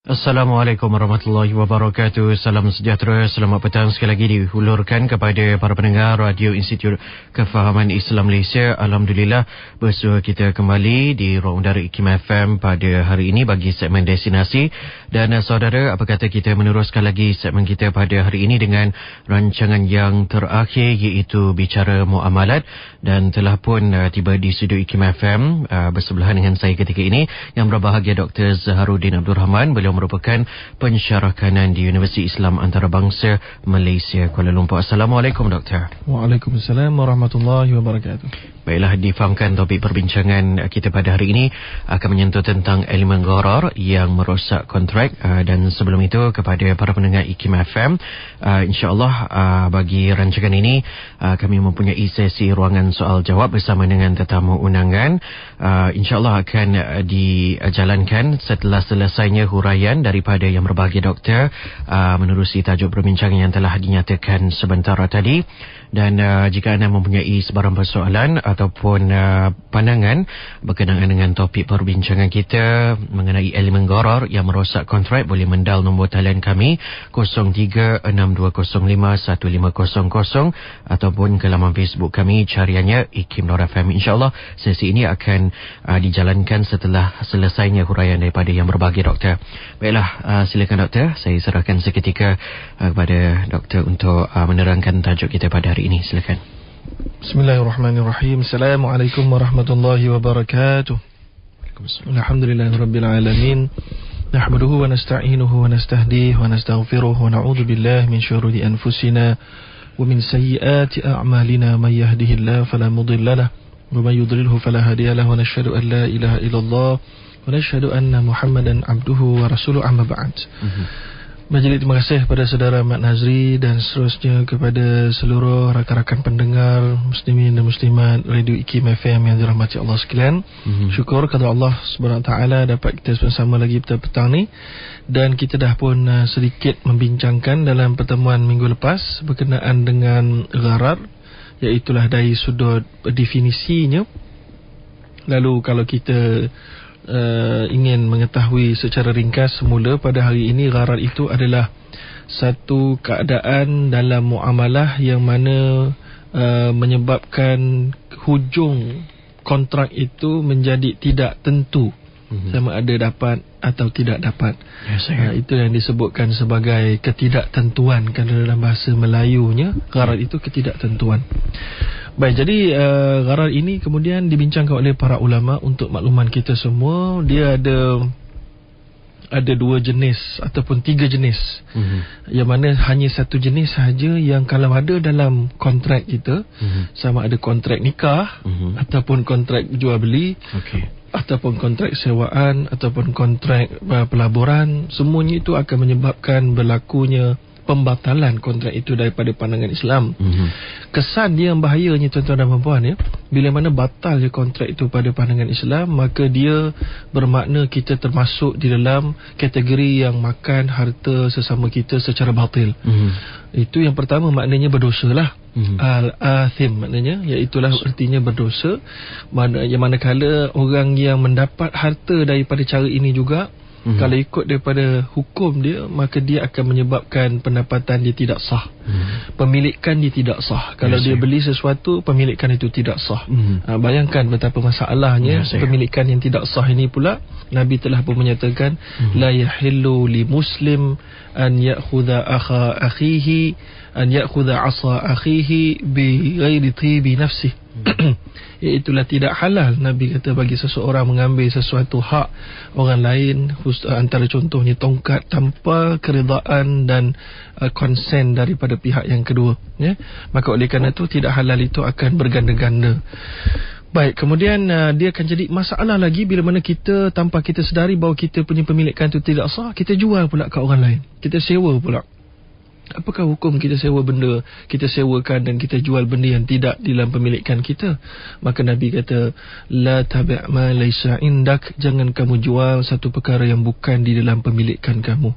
Assalamualaikum warahmatullahi wabarakatuh. Salam sejahtera, selamat petang sekali lagi dihulurkan kepada para pendengar Radio Institut Kefahaman Islam Malaysia. Alhamdulillah, bersua kita kembali di ruang udara IKIM FM pada hari ini bagi segmen destinasi. Dan saudara, apa kata kita meneruskan lagi segmen kita pada hari ini dengan rancangan yang terakhir, iaitu Bicara Muamalat. Dan telah pun tiba di studio IKIM FM bersebelahan dengan saya ketika ini yang berbahagia Dr. Zaharuddin Abdul Rahman. Beliau merupakan pensyarah kanan di Universiti Islam Antarabangsa Malaysia, Kuala Lumpur. Assalamualaikum, Doktor. Waalaikumsalam warahmatullahi wabarakatuh. Baiklah, difahamkan topik perbincangan kita pada hari ini akan menyentuh tentang elemen gharar yang merosak kontrak. Dan sebelum itu, kepada para pendengar IKIM FM, insyaAllah bagi rancangan ini kami mempunyai sesi ruangan soal jawab bersama dengan tetamu undangan. InsyaAllah akan dijalankan setelah selesainya huraian daripada yang berbahagia doktor menerusi tajuk perbincangan yang telah dinyatakan sebentar tadi. Dan jika anda mempunyai sebarang persoalan ataupun pandangan berkenaan dengan topik perbincangan kita mengenai elemen gharar yang merosak kontrak, boleh mendal nombor talian kami 0362051500 ataupun ke laman Facebook kami, cariannya IKIM FM. InsyaAllah sesi ini akan dijalankan setelah selesainya huraian daripada yang berbahagia doktor. Baiklah, silakan doktor, saya serahkan seketika kepada doktor untuk menerangkan tajuk kita pada hari ini. Silakan. Bismillahirrahmanirrahim. Assalamualaikum warahmatullahi wabarakatuh. Alhamdulillahirabbil alamin. Nahmaduhu wa nasta'inuhu wa nastahdihi wa nastaghfiruh wa na'udzu billahi min syururi anfusina wa min sayyiati a'malina. May yahdihillahu fala mudilla lahu wa may yudlilhu fala hadiya lahu. Wa nashhadu an la ilaha illallah wa nashhadu anna Muhammadan abduhu wa rasuluhu, amma ba'd. Majlis terima kasih kepada saudara Mat Nazri dan seterusnya kepada seluruh rakan-rakan pendengar muslimin dan muslimat Radio IKIM FM yang dirahmati Allah sekalian. Syukur kepada Allah Subhanahu Wa Taala dapat kita bersama lagi pada petang ni, dan kita dah pun sedikit membincangkan dalam pertemuan minggu lepas berkenaan dengan gharar, iaitulah dari sudut definisinya. Lalu kalau kita ingin mengetahui secara ringkas semula, pada hari ini gharar itu adalah satu keadaan dalam muamalah yang mana menyebabkan hujung kontrak itu menjadi tidak tentu, sama ada dapat atau tidak dapat. Itu yang disebutkan sebagai ketidaktentuan. Kalau dalam bahasa Melayunya, gharar itu ketidaktentuan. Baik, jadi gharar ini kemudian dibincangkan oleh para ulama. Untuk makluman kita semua, dia ada dua jenis ataupun tiga jenis. Yang mana hanya satu jenis sahaja yang kalau ada dalam kontrak kita, sama ada kontrak nikah ataupun kontrak jual beli, ataupun kontrak sewaan ataupun kontrak pelaburan, semuanya itu akan menyebabkan berlakunya pembatalan kontrak itu daripada pandangan Islam. Kesan dia yang bahayanya, tuan-tuan dan puan-puan, ya, bila mana batal je kontrak itu pada pandangan Islam, maka dia bermakna kita termasuk di dalam kategori yang makan harta sesama kita secara batil. Itu yang pertama, maknanya berdosa lah. Al-athim maknanya, iaitulah artinya berdosa. Yang manakala orang yang mendapat harta daripada cara ini juga, kalau ikut daripada hukum dia, maka dia akan menyebabkan pendapatan dia tidak sah, pemilikan dia tidak sah. Kalau dia beli sesuatu, pemilikan itu tidak sah. Bayangkan betapa masalahnya pemilikan yang tidak sah ini pula. Nabi telah pun menyatakan, la yahillu li muslim an ya'khudha akhihi an ya'khudha 'asa akhihi bi ghairi tibi nafsihi. Iaitulah tidak halal, Nabi kata, bagi seseorang mengambil sesuatu hak orang lain, antara contohnya tongkat, tanpa keredaan dan konsen daripada pihak yang kedua, ya. Maka oleh kerana itu tidak halal itu akan berganda-ganda. Baik, kemudian dia akan jadi masalah lagi bila mana kita tanpa kita sedari bahawa kita punya pemilikan itu tidak sah, kita jual pula ke orang lain, kita sewa pula. Apakah hukum kita sewa benda, kita sewakan dan kita jual benda yang tidak di dalam pemilikan kita? Maka Nabi kata, la tabi' ma laysa indak, jangan kamu jual satu perkara yang bukan di dalam pemilikan kamu.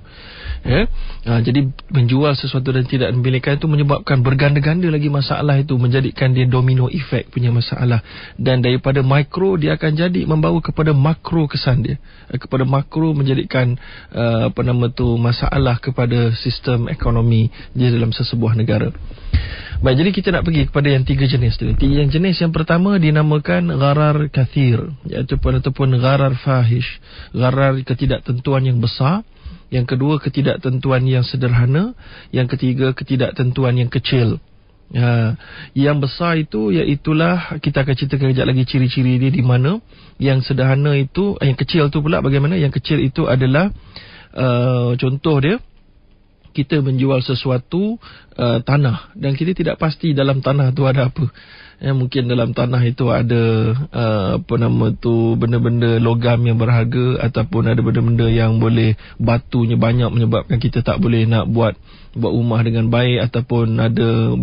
Jadi menjual sesuatu dan tidak memilikan itu menyebabkan berganda-ganda lagi masalah itu, menjadikan dia domino effect punya masalah, dan daripada mikro dia akan jadi membawa kepada makro kesan dia, kepada makro menjadikan masalah kepada sistem ekonomi di dalam sesebuah negara. Baik, jadi kita nak pergi kepada yang 3 jenis tadi. Yang jenis yang pertama dinamakan gharar kathir, iaitu ataupun gharar fahish, gharar ketidaktentuan yang besar. Yang kedua, ketidaktentuan yang sederhana. Yang ketiga, ketidaktentuan yang kecil. Yang besar itu iaitulah, kita akan ceritakan kejap lagi ciri-ciri dia di mana. Yang sederhana itu, yang kecil tu pula bagaimana? Yang kecil itu adalah contoh dia, kita menjual sesuatu tanah dan kita tidak pasti dalam tanah tu ada apa. Mungkin dalam tanah itu ada benda-benda logam yang berharga, ataupun ada benda-benda yang boleh batunya banyak menyebabkan kita tak boleh nak buat rumah dengan baik, ataupun ada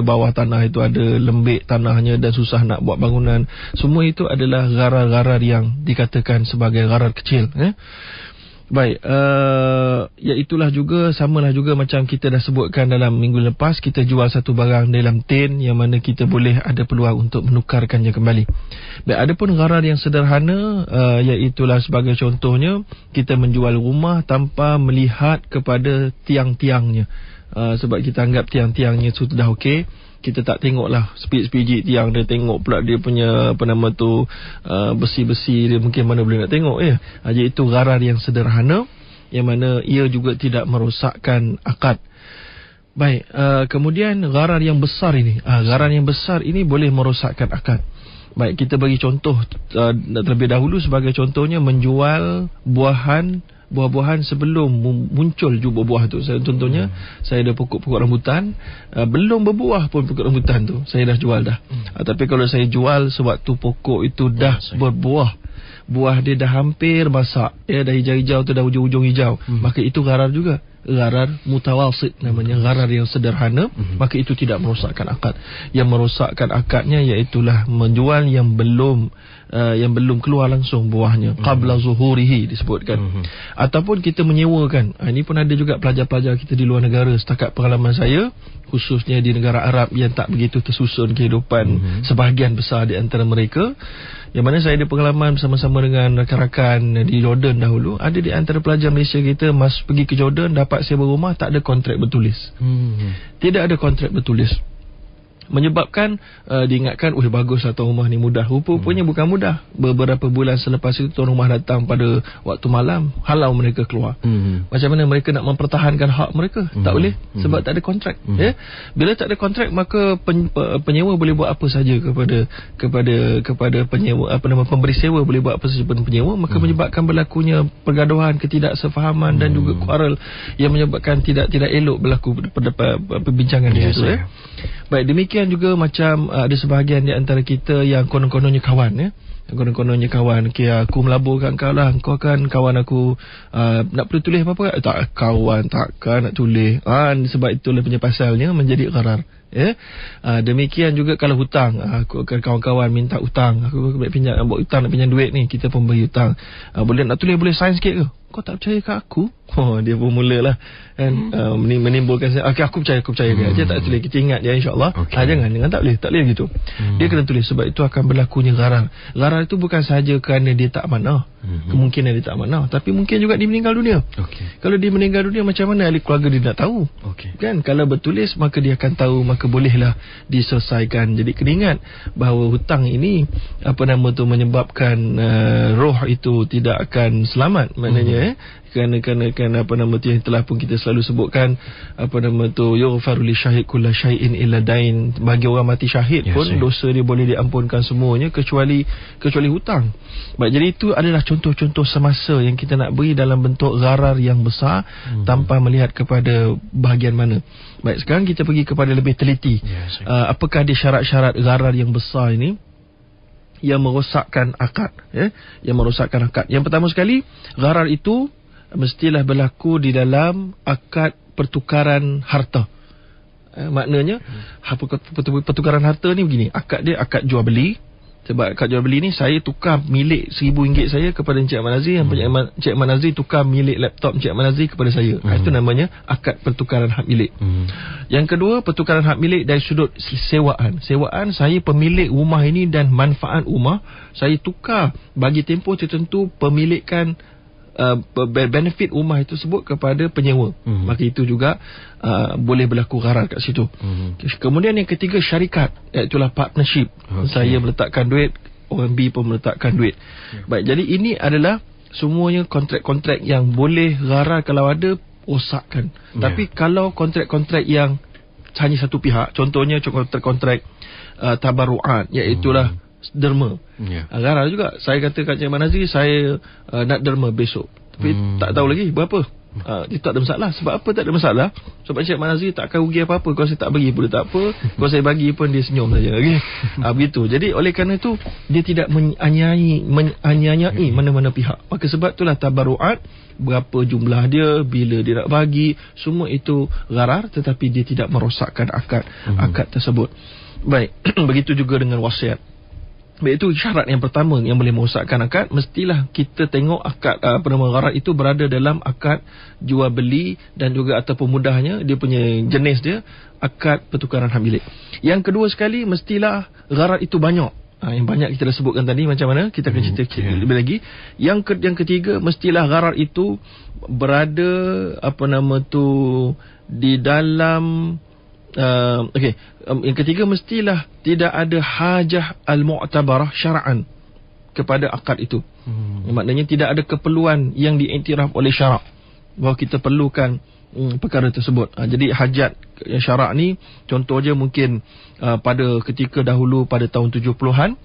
bawah tanah itu ada lembik tanahnya dan susah nak buat bangunan. Semua itu adalah gharar-gharar yang dikatakan sebagai gharar kecil. Baik, iaitulah juga, samalah juga macam kita dah sebutkan dalam minggu lepas, kita jual satu barang dalam tin yang mana kita boleh ada peluang untuk menukarkannya kembali. Baik, ada pun gharar yang sederhana, iaitulah sebagai contohnya, kita menjual rumah tanpa melihat kepada tiang-tiangnya. Sebab kita anggap tiang-tiangnya sudah okey, kita tak tengoklah sepijik tiang dia, tengok pula dia punya besi-besi dia, mungkin mana boleh nak tengok Jadi itu gharar yang sederhana, yang mana ia juga tidak merosakkan akad. Baik, kemudian gharar yang besar ini, gharar yang besar ini boleh merosakkan akad. Baik, kita bagi contoh terlebih dahulu. Sebagai contohnya, menjual buah-buahan sebelum muncul buah tu. Contohnya, saya ada pokok-pokok rambutan, belum berbuah pun pokok rambutan tu, saya dah jual dah. Tapi kalau saya jual sewaktu pokok itu dah berbuah, buah dia dah hampir masak, dah hijau-hijau tu, dah ujung-ujung hijau, maka itu gharar juga. Gharar mutawasit namanya, gharar yang sederhana, maka itu tidak merosakkan akad. Yang merosakkan akadnya iaitulah menjual yang belum keluar langsung buahnya, qabla zuhurihi disebutkan. Ataupun kita menyewakan. Ini pun ada juga pelajar-pelajar kita di luar negara, setakat pengalaman saya, khususnya di negara Arab yang tak begitu tersusun kehidupan sebahagian besar di antara mereka, yang mana saya ada pengalaman bersama-sama dengan rakan-rakan di Jordan dahulu. Ada di antara pelajar Malaysia kita pergi ke Jordan, dapat sewa rumah, tak ada kontrak bertulis. Tidak ada kontrak bertulis. Menyebabkan diingatkan, baguslah tuan rumah ni mudah. Rupanya bukan mudah. Beberapa bulan selepas itu tuan rumah datang pada waktu malam, halau mereka keluar. Macam mana mereka nak mempertahankan hak mereka? Tak boleh, sebab tak ada kontrak. Bila tak ada kontrak, maka penyewa boleh buat apa saja kepada penyewa, pemberi sewa boleh buat apa saja kepada penyewa, maka menyebabkan berlakunya pergaduhan, ketidaksefahaman dan juga quarrel yang menyebabkan tidak elok berlaku perbincangan di situ. Baik, demikian juga macam ada sebahagian di antara kita yang konon-kononnya kawan, konon-kononnya kawan. Aku melaburkan kau lah, kau kan kawan aku, nak perlu tulis apa-apa? Tak, kawan takkan nak tulis. Sebab itulah punya pasalnya menjadi gharar. Demikian juga kalau hutang, aku kawan-kawan minta hutang, aku nak pinjam, buat hutang, nak pinjam duit ni, kita pun beri hutang. Boleh nak tulis, boleh sign sikit ke? Kau tak percaya kat aku? Dia pun mulalah menimbulkan, aku percaya dia tak tulis, kita ingat dia insyaAllah. Jangan tak boleh gitu. Dia kena tulis, sebab itu akan berlakunya gharar. Gharar itu bukan sahaja kerana dia tak amanah, kemungkinan dia tak amanah, tapi mungkin juga dia meninggal dunia. Kalau dia meninggal dunia, macam mana ahli keluarga dia nak tahu? Kan, kalau bertulis maka dia akan tahu, maka bolehlah diselesaikan. Jadi kena ingat bahawa hutang ini menyebabkan roh itu tidak akan selamat. Maknanya kerana yang telah pun kita selalu sebutkan, yughfaru li syahid kulla syai'in illa dain. Bagi orang mati syahid pun dosa dia boleh diampunkan semuanya kecuali hutang. Baik, jadi itu adalah contoh-contoh semasa yang kita nak beri dalam bentuk gharar yang besar tanpa melihat kepada bahagian mana. Baik, sekarang kita pergi kepada lebih teliti. Apakah dia syarat-syarat gharar yang besar ini yang merosakkan akad? Yang merosakkan akad. Yang pertama sekali, gharar itu mestilah berlaku di dalam akad pertukaran harta. Maknanya pertukaran harta ni begini, akad dia akad jual beli. Sebab akad jual beli ni saya tukar milik RM1,000 saya kepada Encik Ahmad Nazri, Encik Ahmad Nazri tukar milik laptop Encik Ahmad Nazri kepada saya. Itu namanya akad pertukaran hak milik. Yang kedua, pertukaran hak milik dari sudut sewaan. Sewaan, saya pemilik rumah ini dan manfaat rumah saya tukar bagi tempoh tertentu pemilikan benefit rumah itu tersebut kepada penyewa. Maka itu juga boleh berlaku gharar kat situ. Kemudian yang ketiga, syarikat, iaitulah partnership. Saya meletakkan duit, orang B pun meletakkan duit. Baik, jadi ini adalah semuanya kontrak-kontrak yang boleh gharar kalau ada, rosakkan. Tapi kalau kontrak-kontrak yang hanya satu pihak, contohnya kontrak-kontrak tabarru'at, iaitulah derma. Gharar juga. Saya kata kat Encik Ahmad Nazri, saya nak derma besok, tapi tak tahu lagi berapa. Itu tak ada masalah. Sebab apa tak ada masalah? Sebab Encik Ahmad Nazri tak akan rugi apa-apa. Kalau saya tak bagi pun tak apa, kalau saya bagi pun dia senyum saja. Okay? Begitu. Jadi oleh kerana itu, dia tidak menganiayai mana-mana pihak. Maka sebab itulah tabarru'at, berapa jumlah dia, bila dia nak bagi, semua itu gharar, tetapi dia tidak merosakkan akad tersebut. Baik. Begitu juga dengan wasiat. Baik, itu syarat yang pertama yang boleh merosakkan akad. Mestilah kita tengok akad gharar itu berada dalam akad jual beli dan juga ataupun mudahnya dia punya jenis dia akad pertukaran hak milik. Yang kedua sekali, mestilah gharar itu banyak. Yang banyak kita dah sebutkan tadi macam mana, kita akan cerita lebih lagi. Yang ketiga, mestilah gharar itu berada di dalam yang ketiga, mestilah tidak ada hajah al-mu'tabarah syara'an kepada akad itu. Maknanya tidak ada keperluan yang diiktiraf oleh syarak bahawa kita perlukan perkara tersebut. Jadi hajat yang syarak ni, contoh je mungkin pada ketika dahulu pada tahun 70-an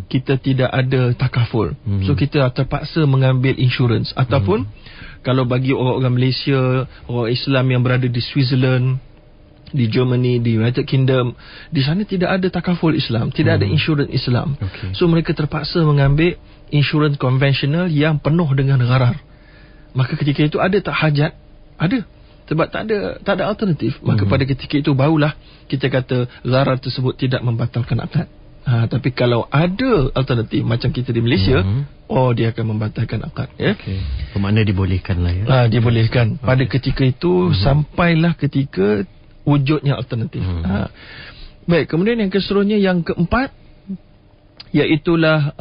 kita tidak ada takaful. So kita terpaksa mengambil insurans. Ataupun kalau bagi orang-orang Malaysia, orang Islam yang berada di Switzerland, di Germany, di United Kingdom, di sana tidak ada takaful Islam, tidak ada insurans Islam. So mereka terpaksa mengambil insurans konvensional yang penuh dengan gharar. Maka ketika itu ada tak hajat? Ada. Sebab tak ada alternatif. Maka pada ketika itu barulah kita kata gharar tersebut tidak membatalkan akad. Tapi kalau ada alternatif macam kita di Malaysia, dia akan membatalkan akad. Bermakna dibolehkan lah ya. Dibolehkan. Pada ketika itu sampailah ketika wujudnya alternatif. Baik, kemudian yang keseluruhnya yang keempat, iaitulah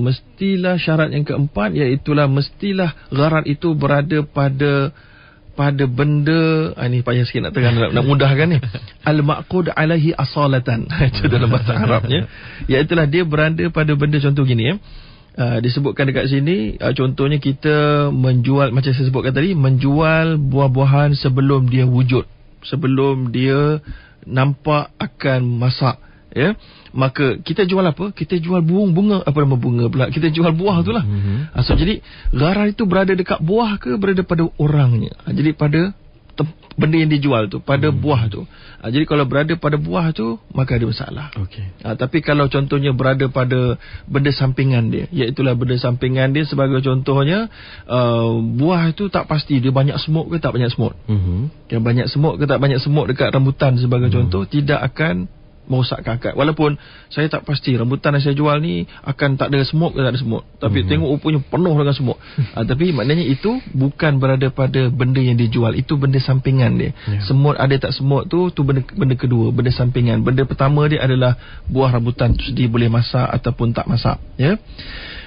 mestilah syarat yang keempat, iaitulah mestilah gharar itu berada pada benda, ini payah sikit nak terang, nak mudahkan ni, al-maqud alaihi asalatan. Itu dalam bahasa Arabnya, iaitulah dia berada pada benda, contoh gini disebutkan dekat sini, contohnya kita menjual, macam saya sebutkan tadi, menjual buah-buahan sebelum dia wujud, sebelum dia nampak akan masak, maka kita jual apa? Kita jual bunga pula. Kita jual buah tu lah. So jadi gharar itu berada dekat buah ke berada pada orangnya? Jadi pada benda yang dijual tu, pada buah tu. Jadi kalau berada pada buah tu, maka ada masalah. Tapi kalau contohnya berada pada benda sampingan dia, iaitulah benda sampingan dia, sebagai contohnya buah itu tak pasti dia banyak semut ke tak banyak semut. Yang banyak semut ke tak banyak semut dekat rambutan sebagai contoh, tidak akan merosakkan akad. Walaupun saya tak pasti rambutan yang saya jual ni akan tak ada semut ke tak ada semut, tapi tengok rupanya penuh dengan semut. Tapi maknanya itu bukan berada pada benda yang dijual, itu benda sampingan dia. Semut ada tak semut tu benda kedua, benda sampingan. Benda pertama dia adalah buah rambutan tu sendiri boleh masak ataupun tak masak.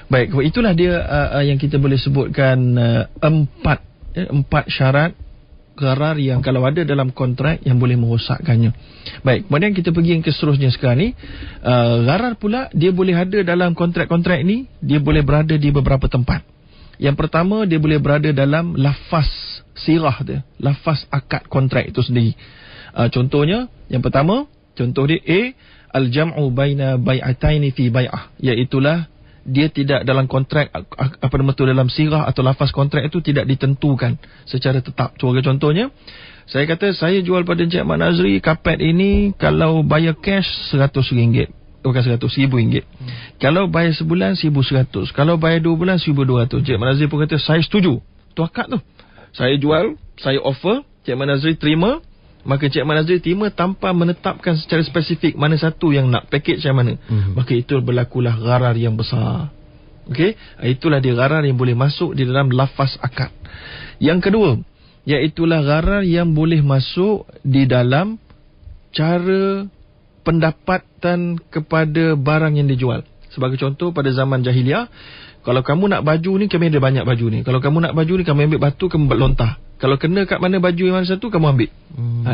Baik, itulah dia yang kita boleh sebutkan empat syarat gharar yang kalau ada dalam kontrak yang boleh merosakkannya. Baik, kemudian kita pergi yang seterusnya sekarang ni. Gharar pula dia boleh ada dalam kontrak-kontrak ni, dia boleh berada di beberapa tempat. Yang pertama, dia boleh berada dalam lafaz sirah dia, lafaz akad kontrak itu sendiri. Contohnya, yang pertama, contoh dia al-jam'u baina bai'ataini fi bai'ah, iaitulah dia tidak dalam kontrak, dalam sirah atau lafaz kontrak itu tidak ditentukan secara tetap. Contohnya, saya kata saya jual pada Encik Ahmad Nazri kapet ini, kalau bayar cash RM100, bukan RM100,000. Kalau bayar sebulan RM1,100, kalau bayar 2 bulan RM1,200. Encik Ahmad Nazri pun kata saya setuju, tu akad tu. Saya jual, saya offer, Cik Mat Nazri terima, maka Cik Mat Nazri terima tanpa menetapkan secara spesifik mana satu yang nak, package yang mana. Maka itu berlakulah gharar yang besar. Okey, itulah dia gharar yang boleh masuk di dalam lafaz akad. Yang kedua, iaitulah gharar yang boleh masuk di dalam cara pendapatan kepada barang yang dijual. Sebagai contoh, pada zaman jahiliah, kalau kamu nak baju ni, kami ada banyak baju ni. Kalau kamu nak baju ni, kami ambil batu, kamu buat lontah. Kalau kena kat mana baju yang mana satu, kamu ambil.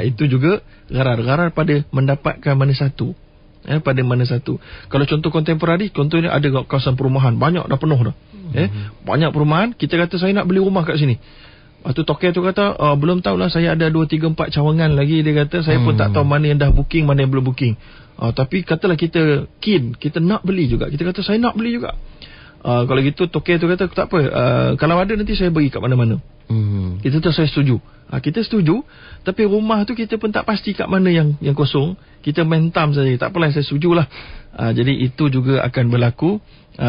Itu juga gharar. Gharar pada mendapatkan mana satu. Pada mana satu. Kalau contoh kontemporari, contohnya ada kawasan perumahan, banyak dah penuh dah. Banyak perumahan, kita kata saya nak beli rumah kat sini. Tu token tu kata, belum tahulah, saya ada 2, 3, 4 cawangan lagi. Dia kata, saya pun tak tahu mana yang dah booking, mana yang belum booking. Tapi katalah kita keen, kita nak beli juga. Kita kata, saya nak beli juga. Kalau gitu, token tu kata, tak apa, kalau ada nanti saya bagi kat mana-mana. Kita tu saya setuju. Kita setuju, tapi rumah tu kita pun tak pasti kat mana yang kosong. Kita mentam saja, tak apalah, saya setujulah. Jadi itu juga akan berlaku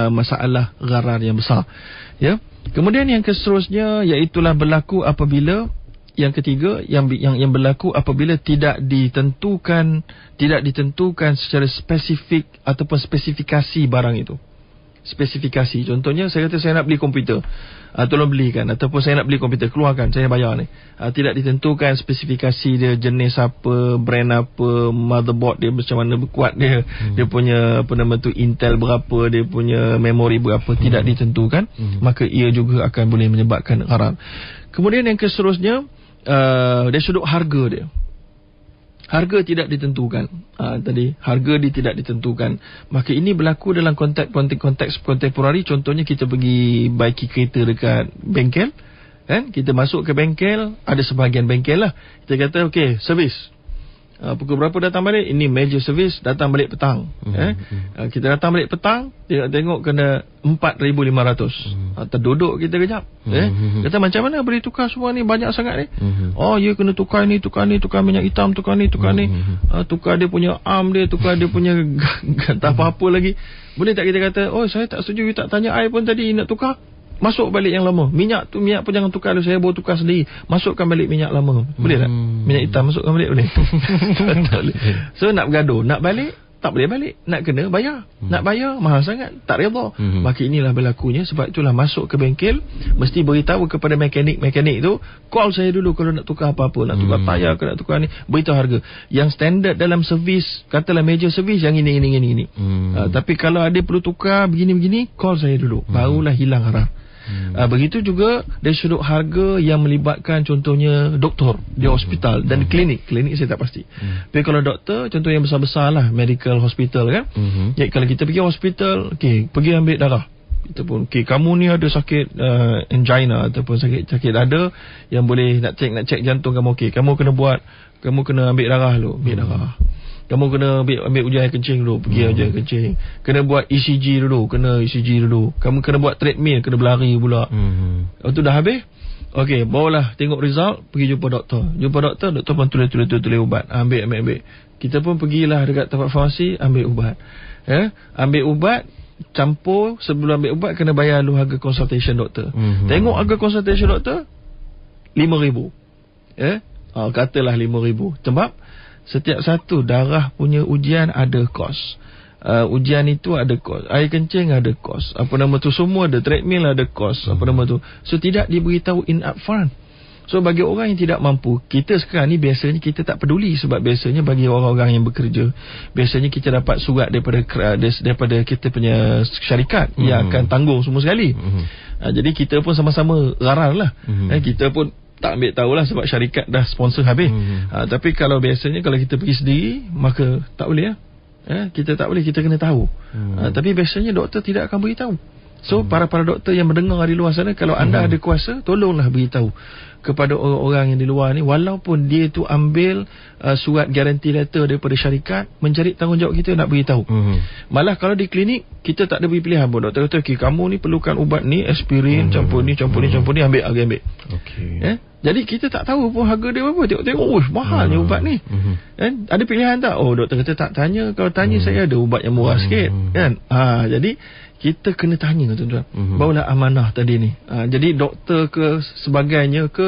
masalah gharar yang besar. Ya. Kemudian yang seterusnya, iaitulah berlaku apabila, yang ketiga, yang berlaku apabila tidak ditentukan secara spesifik ataupun spesifikasi barang itu. Spesifikasi, contohnya saya kata saya nak beli komputer, tolong belikan, ataupun saya nak beli komputer, keluarkan, saya bayar ni. Tidak ditentukan spesifikasi dia, jenis apa, brand apa, motherboard dia macam mana kuat dia, dia punya apa nama tu, Intel berapa, dia punya memori berapa, tidak ditentukan, maka ia juga akan boleh menyebabkan gharar. Kemudian yang seterusnya, dari sudut harga dia, harga tidak ditentukan. Tadi harga dia tidak ditentukan. Maka ini berlaku dalam konteks kontemporari. Contohnya kita pergi baiki kereta dekat bengkel, kan? Kita masuk ke bengkel, ada sebahagian bengkel lah, kita kata okey, servis. Pukul berapa datang balik? Ini major service, datang balik petang. Kita datang balik petang, tengok kena 4,500. Terduduk kita kejap. Kata macam mana boleh tukar semua ni, banyak sangat ni? Ya kena tukar ni, tukar minyak hitam, tukar ni. Tukar dia punya arm dia, tukar dia punya tak apa-apa lagi. Boleh tak kita kata, saya tak setuju, you tak tanya I pun tadi nak tukar? Masuk balik yang lama. Minyak pun jangan tukar dulu, saya baru tukar sendiri. Masukkan balik minyak lama. Boleh tak? Minyak hitam masukkan balik, boleh? Tak boleh. So nak bergaduh, nak balik tak boleh balik, nak kena bayar. Nak bayar mahal sangat, tak redha. Maka inilah berlakunya. Sebab itulah masuk ke bengkel, mesti beritahu kepada mekanik tu, call saya dulu kalau nak tukar apa-apa, nak tukar tayar ke nak tukar ni, beritahu harga. Yang standard dalam servis, katalah major servis, yang ini. Tapi kalau ada perlu tukar begini-begini, call saya dulu, barulah hilang harap. Begitu juga dari sudut harga yang melibatkan contohnya doktor di hospital dan klinik saya tak pasti. Tapi kalau doktor, contoh yang besar-besar lah, medical hospital kan. Jadi kalau kita pergi hospital, pergi ambil darah, kita pun kamu ni ada sakit angina ataupun sakit dada yang boleh nak cek jantung kamu, kamu kena ambil darah dulu, ambil darah. Kamu kena ambil ujian air kencing dulu, pergi ujian air kencing. Kena buat ECG dulu, Kamu kena buat treadmill, kena berlari pula. Itu dah habis. Okey, bawalah tengok result, pergi jumpa doktor. Doktor pun tulis ubat. Ambil. Kita pun pergilah dekat tempat farmasi, ambil ubat. Ambil ubat, campur, sebelum ambil ubat kena bayar dulu harga consultation doktor. Tengok harga consultation doktor 5,000. Katalah 5,000. Sebab setiap satu darah punya ujian ada kos. Ujian itu ada kos. Air kencing ada kos. Semua ada. Treadmill ada kos. So tidak diberitahu in upfront. So bagi orang yang tidak mampu, kita sekarang ni biasanya kita tak peduli. Sebab biasanya bagi orang-orang yang bekerja, biasanya kita dapat surat daripada kita punya syarikat yang akan tanggung semua sekali. Jadi kita pun sama-sama gharar lah. Kita pun tak ambil tahulah sebab syarikat dah sponsor habis. Tapi kalau biasanya kalau kita pergi sendiri, maka tak boleh lah. Kita tak boleh, kita kena tahu. Tapi biasanya doktor tidak akan beritahu. So para doktor yang mendengar di luar sana, kalau anda ada kuasa, tolonglah beritahu kepada orang-orang yang di luar ni, walaupun dia tu ambil surat guarantee letter daripada syarikat, mencari tanggungjawab kita nak beritahu. Malah kalau di klinik, kita tak ada beri pilihan pun. Doktor kata, kamu ni perlukan ubat ni, aspirin, campur ni, ambil. Jadi kita tak tahu pun harga dia berapa. Tengok, mahalnya ubat ni. Ada pilihan tak? Doktor kata tak tanya. Kalau tanya, saya ada ubat yang murah sikit. Kan? Jadi kita kena tanya, tuan-tuan. Barulah amanah tadi ni. Jadi doktor ke sebagainya ke,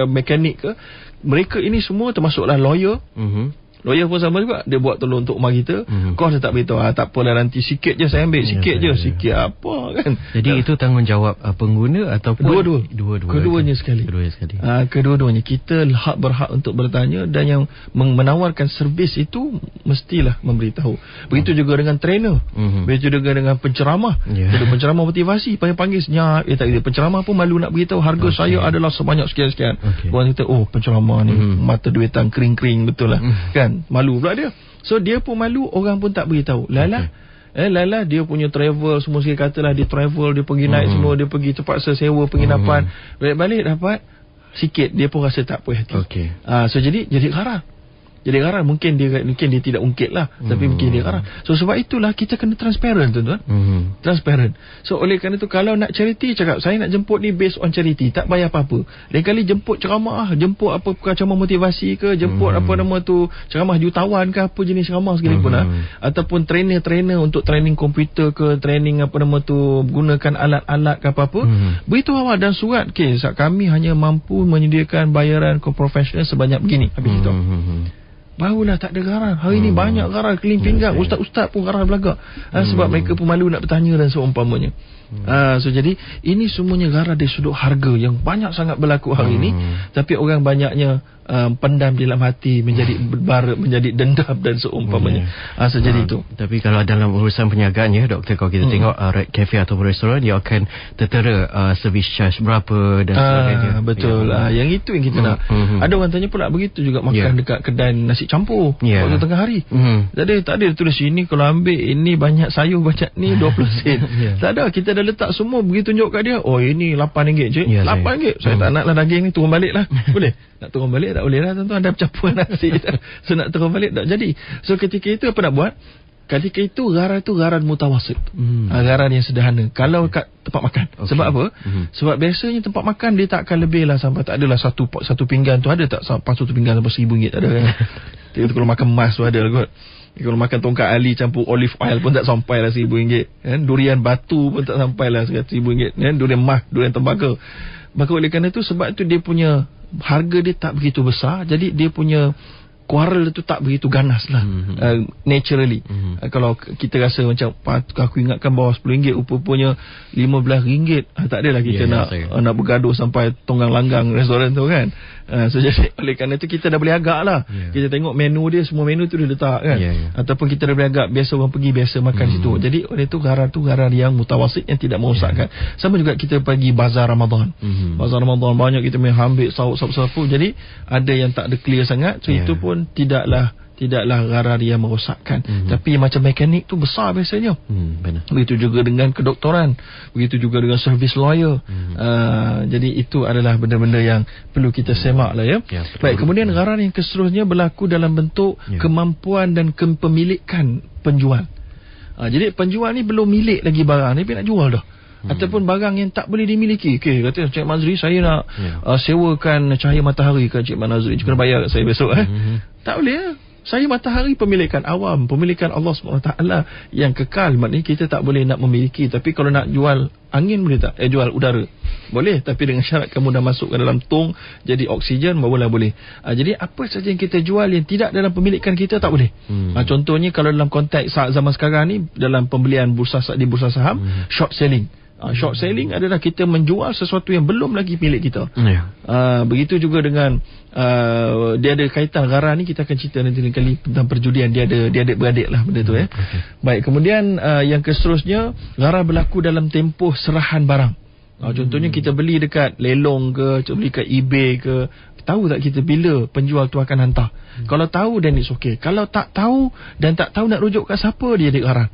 mekanik ke, mereka ini semua termasuklah lawyer. Lawyer pun sama juga, dia buat tolong untuk rumah kita. Kau saya tak beritahu, tak apalah nanti sikit je saya ambil, sikit je, sikit apa kan. Jadi itu tanggungjawab pengguna ataupun Keduanya sekali. Kedua-duanya kita berhak untuk bertanya, dan yang menawarkan servis itu mestilah memberitahu. Begitu juga dengan trainer, begitu juga dengan penceramah. Jadi penceramah motivasi panggil senyap, tak ada penceramah pun malu nak beritahu harga saya adalah sebanyak sekian-sekian. Orang kata penceramah ni mata duitan kering-kering betul lah kan. Malu pula dia. So dia pun malu, orang pun tak beritahu. Lala dia punya travel semua sekali katalah dia travel, dia pergi naik semua, dia pergi terpaksa sewa penginapan, balik dapat sikit, dia pun rasa tak puas hati. So jadi garang. Mungkin dia tidak ungkit lah, tapi mungkin dia garang. So sebab itulah kita kena transparent, tuan-tuan. Transparent. So oleh kerana itu, kalau nak charity, cakap saya nak jemput ni based on charity, tak bayar apa-apa. Lain kali jemput ceramah, jemput apa ceramah motivasi ke, jemput ceramah jutawan ke, apa jenis ceramah sekalipun ataupun trainer untuk training komputer ke, training gunakan alat-alat ke apa-apa. Beritahu awal dan surat, kami hanya mampu menyediakan bayaran ke profesional sebanyak begini. Habis itu barulah tak ada garang. Hari ni banyak garang keling pinggang. Ustaz-ustaz pun garang belagak. Sebab mereka pun malu nak bertanya dan seumpamanya. So jadi ini semuanya garang dari sudut harga yang banyak sangat berlaku hari ini. Tapi orang banyaknya pendam di dalam hati, menjadi berbarat, menjadi dendam dan seumpamanya. So jadi itu. Tapi kalau dalam urusan perniagaan doktor, kalau kita tengok kafe atau restoran, dia akan tertera service charge berapa dan sebagainya. Betul. Yang itu yang kita nak. Ada orang tanya pula begitu juga makan dekat kedai nasi campur waktu tengah hari. Jadi tak ada tulis sini kalau ambil ini banyak sayur banyak ni 20 sen. Tak ada, kita dah letak semua, begitu tunjuk kat dia, ini RM8 je. RM8. Saya tak naklah daging ni, turun balik lah. Boleh? Nak turun balik tak boleh lah, tuan-tuan, ada campur nasi. So nak turun balik tak jadi. So ketika itu apa nak buat? Ketika itu garan mutawasit. Garan yang sederhana kalau kat tempat makan. Sebab apa? Sebab biasanya tempat makan dia tak akan lebih lah sampai, tak adalah satu pinggan tu ada tak sampai satu pinggan sampai RM1,000 tak ada kan. Kalau makan emas tu ada lah kot. Kalau makan tongkat ali campur olive oil pun tak sampai lah RM1,000 kan? Durian batu pun tak sampai lah RM1,000 kan? Durian mah, durian tembaga. Maka oleh kerana itu, sebab itu dia punya harga dia tak begitu besar, jadi dia punya quarrel itu tak begitu ganas lah. Naturally. Kalau kita rasa macam aku ingatkan bawah RM10, rupanya RM15, tak adalah kita nak bergaduh sampai tonggang langgang restoran tu kan. So jadi oleh kerana itu kita dah boleh agak lah. Kita tengok menu dia, semua menu tu dia letak kan. Ataupun kita dah boleh agak, biasa orang pergi biasa makan situ. Jadi oleh itu garam yang mutawasit, yang tidak merosakkan. Sama juga kita pergi bazar Ramadan. Bazar Ramadan banyak kita ambil sahur-sahur. Jadi ada yang tak ada clear sangat. So itu pun tidaklah garar yang merosakkan. Tapi macam mekanik tu besar biasanya. Benar. Begitu juga dengan kedoktoran, begitu juga dengan servis lawyer. Jadi itu adalah benda-benda yang perlu kita semak lah ya. Baik, kemudian garar yang seterusnya berlaku dalam bentuk kemampuan dan kepemilikan penjual. Jadi penjual ni belum milik lagi barang ni, tapi nak jual dah. Ataupun barang yang tak boleh dimiliki. Kata Cik Mazri, saya nak sewakan cahaya matahari ke Cik Mazri, kena bayar kat saya besok. Tak boleh. Saya matahari pemilikan awam, pemilikan Allah SWT yang kekal. Maknanya kita tak boleh nak memiliki. Tapi kalau nak jual angin boleh tak? Jual udara boleh, tapi dengan syarat kamu dah masuk ke dalam tong jadi oksigen, barulah boleh. Jadi apa saja yang kita jual yang tidak dalam pemilikan kita tak boleh. Contohnya kalau dalam konteks zaman sekarang ni, dalam pembelian di bursa saham, short selling. Short selling adalah kita menjual sesuatu yang belum lagi milik kita. Begitu juga dengan dia ada kaitan garar ni, kita akan cerita nanti kali tentang perjudian. Dia ada beradik lah benda tu Baik, kemudian yang seterusnya, garar berlaku dalam tempoh serahan barang. Contohnya kita beli dekat lelong ke, beli kat eBay ke, tahu tak kita bila penjual tu akan hantar. Kalau tahu then it's okay. Kalau tak tahu dan tak tahu nak rujuk kat siapa, dia ada garar.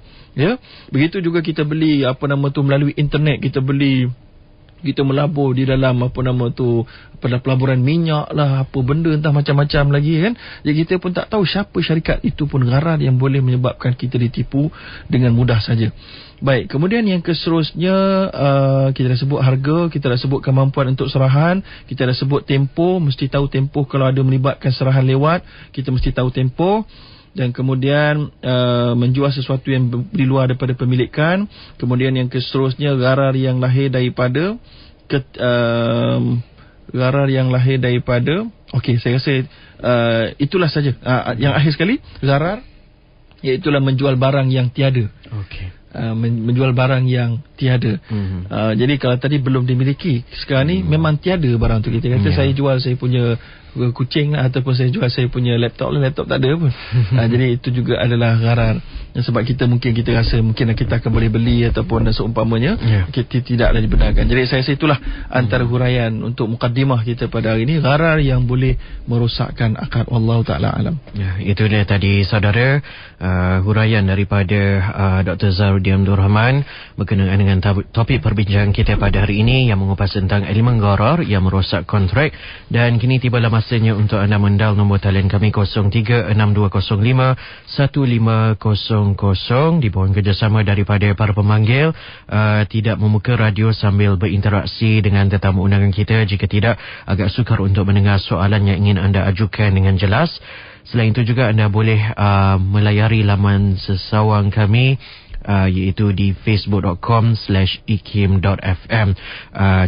Begitu juga kita beli melalui internet, kita melabur di dalam pelaburan minyak lah, apa benda entah macam-macam lagi kan. Jadi kita pun tak tahu siapa syarikat, itu pun garar yang boleh menyebabkan kita ditipu dengan mudah saja. Baik, kemudian yang seterusnya, kita dah sebut harga, kita dah sebut kemampuan untuk serahan, kita dah sebut tempoh, mesti tahu tempoh. Kalau ada melibatkan serahan lewat, kita mesti tahu tempoh. Dan kemudian menjual sesuatu yang di luar daripada pemilikan. Kemudian yang seterusnya, garar yang lahir daripada Gharar yang lahir daripada, okey, saya rasa itulah saja. Yang akhir sekali, gharar iaitulah menjual barang yang tiada. Okey. Menjual barang yang tiada. Jadi kalau tadi belum dimiliki, sekarang ni memang tiada barang tu. Kita kata saya jual saya punya kucing ataupun saya jual saya punya laptop tak ada pun. Jadi itu juga adalah gharar. Sebab kita rasa mungkin kita akan boleh beli ataupun seumpamanya, kita tidaklah dibenarkan. Jadi saya rasa itulah antara huraian untuk mukaddimah kita pada hari ini, gharar yang boleh merosakkan akad. Wallahu taala alam. Ya, itu dia tadi saudara, huraian daripada Dr. Zahrudin Abdul Rahman berkenaan dengan topik perbincangan kita pada hari ini yang mengupas tentang elemen gharar yang merosak kontrak. Dan kini tibalah masanya untuk anda mendal nombor talian kami 0362051500. Dipohon kerjasama daripada para pemanggil. Tidak membuka radio sambil berinteraksi dengan tetamu undangan kita. Jika tidak, agak sukar untuk mendengar soalan yang ingin anda ajukan dengan jelas. Selain itu juga anda boleh melayari laman sesawang kami, iaitu di facebook.com/ikim.fm.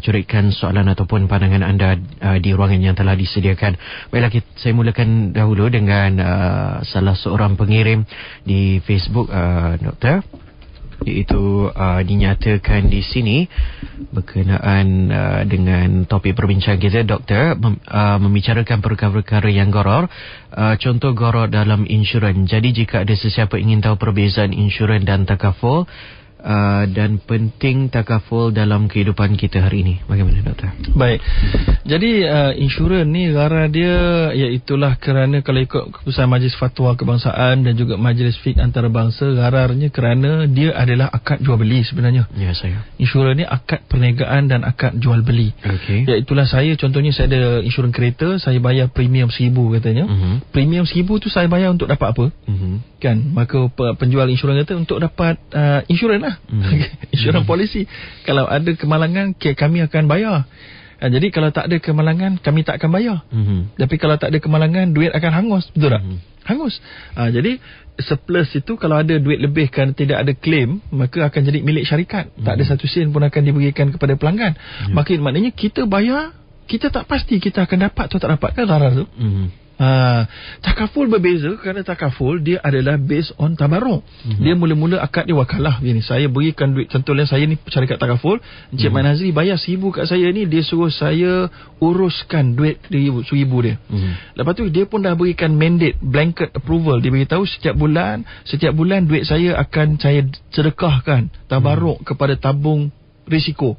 Curikan soalan ataupun pandangan anda di ruangan yang telah disediakan. Baiklah, saya mulakan dahulu dengan salah seorang pengirim di Facebook, Doktor, iaitu dinyatakan di sini berkenaan dengan topik perbincangan kita, Doktor, membicarakan perkara-perkara yang gharar. Contoh gharar dalam insurans. Jadi jika ada sesiapa ingin tahu perbezaan insurans dan takaful, dan penting takaful dalam kehidupan kita hari ini, bagaimana Doktor? Baik. Jadi insurans ni gharar dia iaitulah kerana kalau ikut keputusan Majlis Fatwa Kebangsaan dan juga Majlis Fiqh Antarabangsa, ghararnya kerana dia adalah akad jual beli sebenarnya. Ya, saya. Insurans ni akad perniagaan dan akad jual beli. Okey. Iaitulah saya, contohnya saya ada insurans kereta, saya bayar premium 1,000 katanya. Premium 1,000 tu saya bayar untuk dapat apa? Kan, maka penjual insurans kata untuk dapat insurans lah. Insurans polisi. Kalau ada kemalangan, kami akan bayar. Jadi kalau tak ada kemalangan, kami tak akan bayar. Tapi kalau tak ada kemalangan, duit akan hangus. Betul tak? Hangus. Jadi surplus itu, kalau ada duit lebih kerana tidak ada claim, maka akan jadi milik syarikat. Tak ada satu sen pun akan diberikan kepada pelanggan. Maka maknanya kita bayar, kita tak pasti kita akan dapat atau tak dapat, kan gharar tu. Takaful berbeza kerana takaful dia adalah based on tabarruk. Dia mula-mula akad dia wakalah. Begini, saya berikan duit, contohnya saya ni syarikat takaful, Encik Mat Nazri bayar 1,000 kat saya ni, dia suruh saya uruskan duit 1,000 dia. Lepas tu dia pun dah berikan mandate, blanket approval. Dia beritahu setiap bulan duit saya akan saya sedekahkan tabarruk kepada tabung risiko.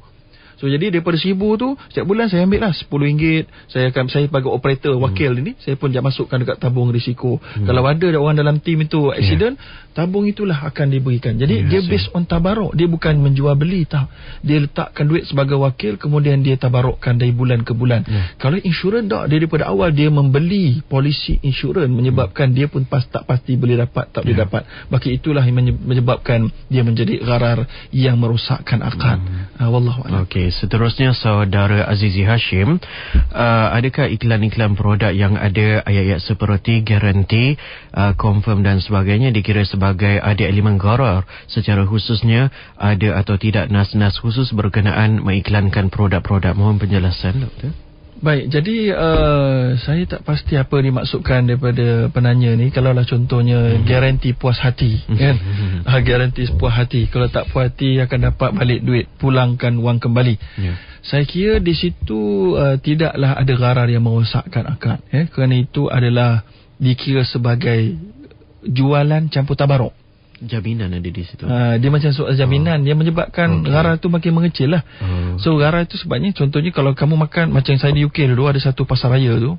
So jadi daripada 1,000 tu setiap bulan saya ambil lah RM10. Saya sebagai operator wakil ini, saya pun masukkan dekat tabung risiko. Kalau ada orang dalam tim itu accident, tabung itulah akan diberikan. Jadi dia based on tabarruk. Dia bukan menjual beli tau. Dia letakkan duit sebagai wakil, kemudian dia tabarrukkan dari bulan ke bulan. Kalau insurans tak, dia daripada awal dia membeli polisi insurans, menyebabkan dia pun tak pasti boleh dapat, tak boleh dapat. Maka itulah yang menyebabkan dia menjadi gharar yang merosakkan akad. Wallahualam. Okey, seterusnya saudara Azizi Hashim, adakah iklan-iklan produk yang ada ayat-ayat seperti garanti, confirm dan sebagainya dikira sebagai ada elemen gharar? Secara khususnya ada atau tidak nas-nas khusus berkenaan mengiklankan produk-produk? Mohon penjelasan, Doktor. Baik, jadi saya tak pasti apa dimaksudkan daripada penanya ni. Kalaulah contohnya garanti puas hati, kan? Garanti puas hati, kalau tak puas hati akan dapat balik duit, pulangkan wang kembali. Saya kira di situ tidaklah ada gharar yang merosakkan akad, kerana itu adalah dikira sebagai jualan campur tabarruk. Jaminan ada di situ. Dia macam soal jaminan, dia menyebabkan gharar tu makin mengecil lah. So gharar tu sebabnya, contohnya kalau kamu makan, macam saya di UK dulu ada satu pasar raya tu,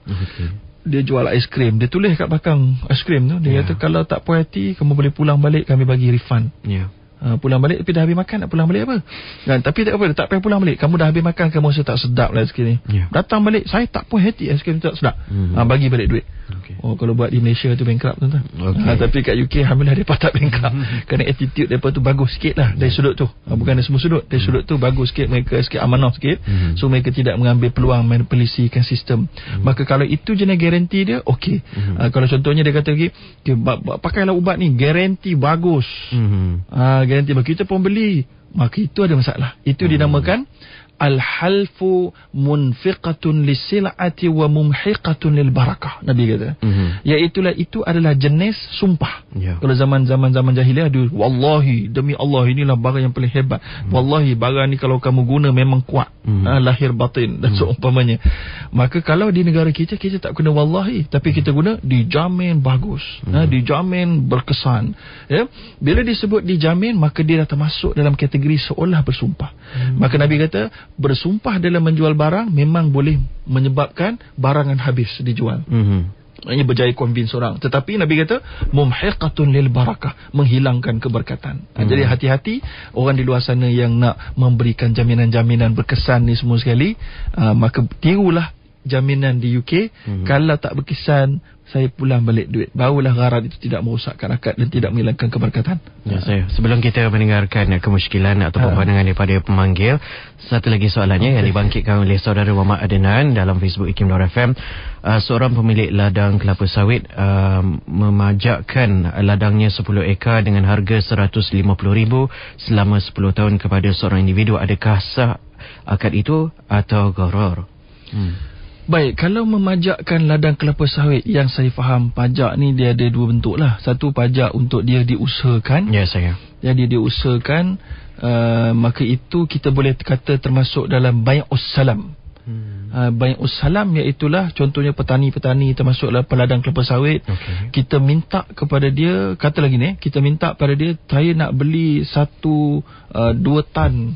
dia jual aiskrim, dia tulis kat belakang aiskrim tu, dia kata kalau tak puas hati kamu boleh pulang balik, kami bagi refund. Pulang balik, tapi dah habis makan, nak pulang balik apa? Dan, tapi tak apa, tak payah pulang balik, kamu dah habis makan, kamu rasa tak sedap lah aiskrim ni. Datang balik, saya tak puas hati aiskrim tak sedap. Bagi balik duit. Kalau buat di Malaysia tu bankrupt tuan-tuan. Tapi kat UK alhamdulillah dia tak bankrupt. Kerana attitude mereka tu bagus sikit lah dari sudut tu. Bukan dari semua sudut, dari sudut tu bagus sikit, mereka sikit amanah sikit. So mereka tidak mengambil peluang manipulasikan sistem. Maka kalau itu jenis garanti dia, okey. Kalau contohnya dia kata lagi, pakailah ubat ni, garanti bagus. Garanti bagus, kita pun beli, maka itu ada masalah. Itu dinamakan al-halfu munfiqatun lisil'ati wa mumhiqatun lil barakah. Nabi kata. Iaitulah itu adalah jenis sumpah. Kalau zaman jahiliah dia, wallahi, demi Allah, inilah barang yang paling hebat. Wallahi, barang ni kalau kamu guna memang kuat. Lahir batin dan seumpamanya. Maka kalau di negara kita tak guna wallahi, tapi kita guna dijamin bagus. Dijamin berkesan. Ya. Bila disebut dijamin, maka dia dah termasuk dalam kategori seolah bersumpah. Maka Nabi kata, bersumpah dalam menjual barang memang boleh menyebabkan barangan habis dijual. Ini berjaya convince orang. Tetapi Nabi kata mumhiqatun lil barakah, menghilangkan keberkatan. Jadi hati-hati orang di luar sana yang nak memberikan jaminan-jaminan berkesan ni semua sekali. Maka tirulah jaminan di UK. Kalau tak berkesan, saya pulang balik duit. Barulah gharar itu tidak merosakkan akad dan tidak menghilangkan keberkatan. Ya, saya. Sebelum kita mendengarkan kemusykilan atau pandangan daripada pemanggil, satu lagi soalannya yang dibangkitkan oleh saudara Muhammad Adnan dalam Facebook IKIM.FM. Seorang pemilik ladang kelapa sawit memajakkan ladangnya 10 ekar dengan harga RM150,000 selama 10 tahun kepada seorang individu. Adakah sah akad itu atau gharar? Baik, kalau memajakkan ladang kelapa sawit, yang saya faham pajak ni dia ada dua bentuk lah. Satu, pajak untuk dia diusahakan. Ya, saya. Jadi dia diusahakan, maka itu kita boleh kata termasuk dalam bai'us salam. Bai'us salam iaitulah contohnya petani-petani termasuklah peladang kelapa sawit. Kita minta kepada dia, kata lagi ni, kita minta pada dia, saya nak beli 2 tan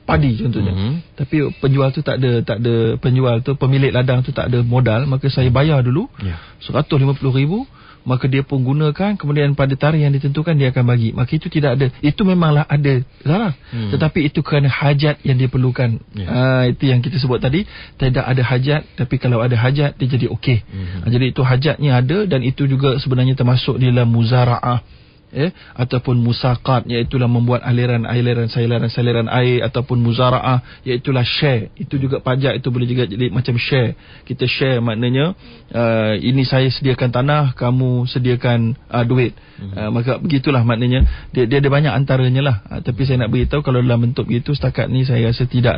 padi contohnya. Tapi penjual tu tak ada penjual tu, pemilik ladang tu tak ada modal, maka saya bayar dulu RM150,000, maka dia pun gunakan, kemudian pada tarikh yang ditentukan dia akan bagi. Maka itu tidak ada, itu memanglah ada zarar. Tetapi itu kerana hajat yang dia perlukan. Itu yang kita sebut tadi, tidak ada hajat, tapi kalau ada hajat dia jadi okey. Jadi itu hajatnya ada, dan itu juga sebenarnya termasuk di dalam muzara'ah, ataupun musaqat, iaitulah membuat saliran air, ataupun muzara'ah, iaitulah share. Itu juga pajak, itu boleh juga jadi macam share. Kita share maknanya ini saya sediakan tanah, kamu sediakan duit. Maka begitulah maknanya. Dia ada banyak antaranya lah. Tapi saya nak beritahu, kalau dalam bentuk begitu setakat ni saya rasa tidak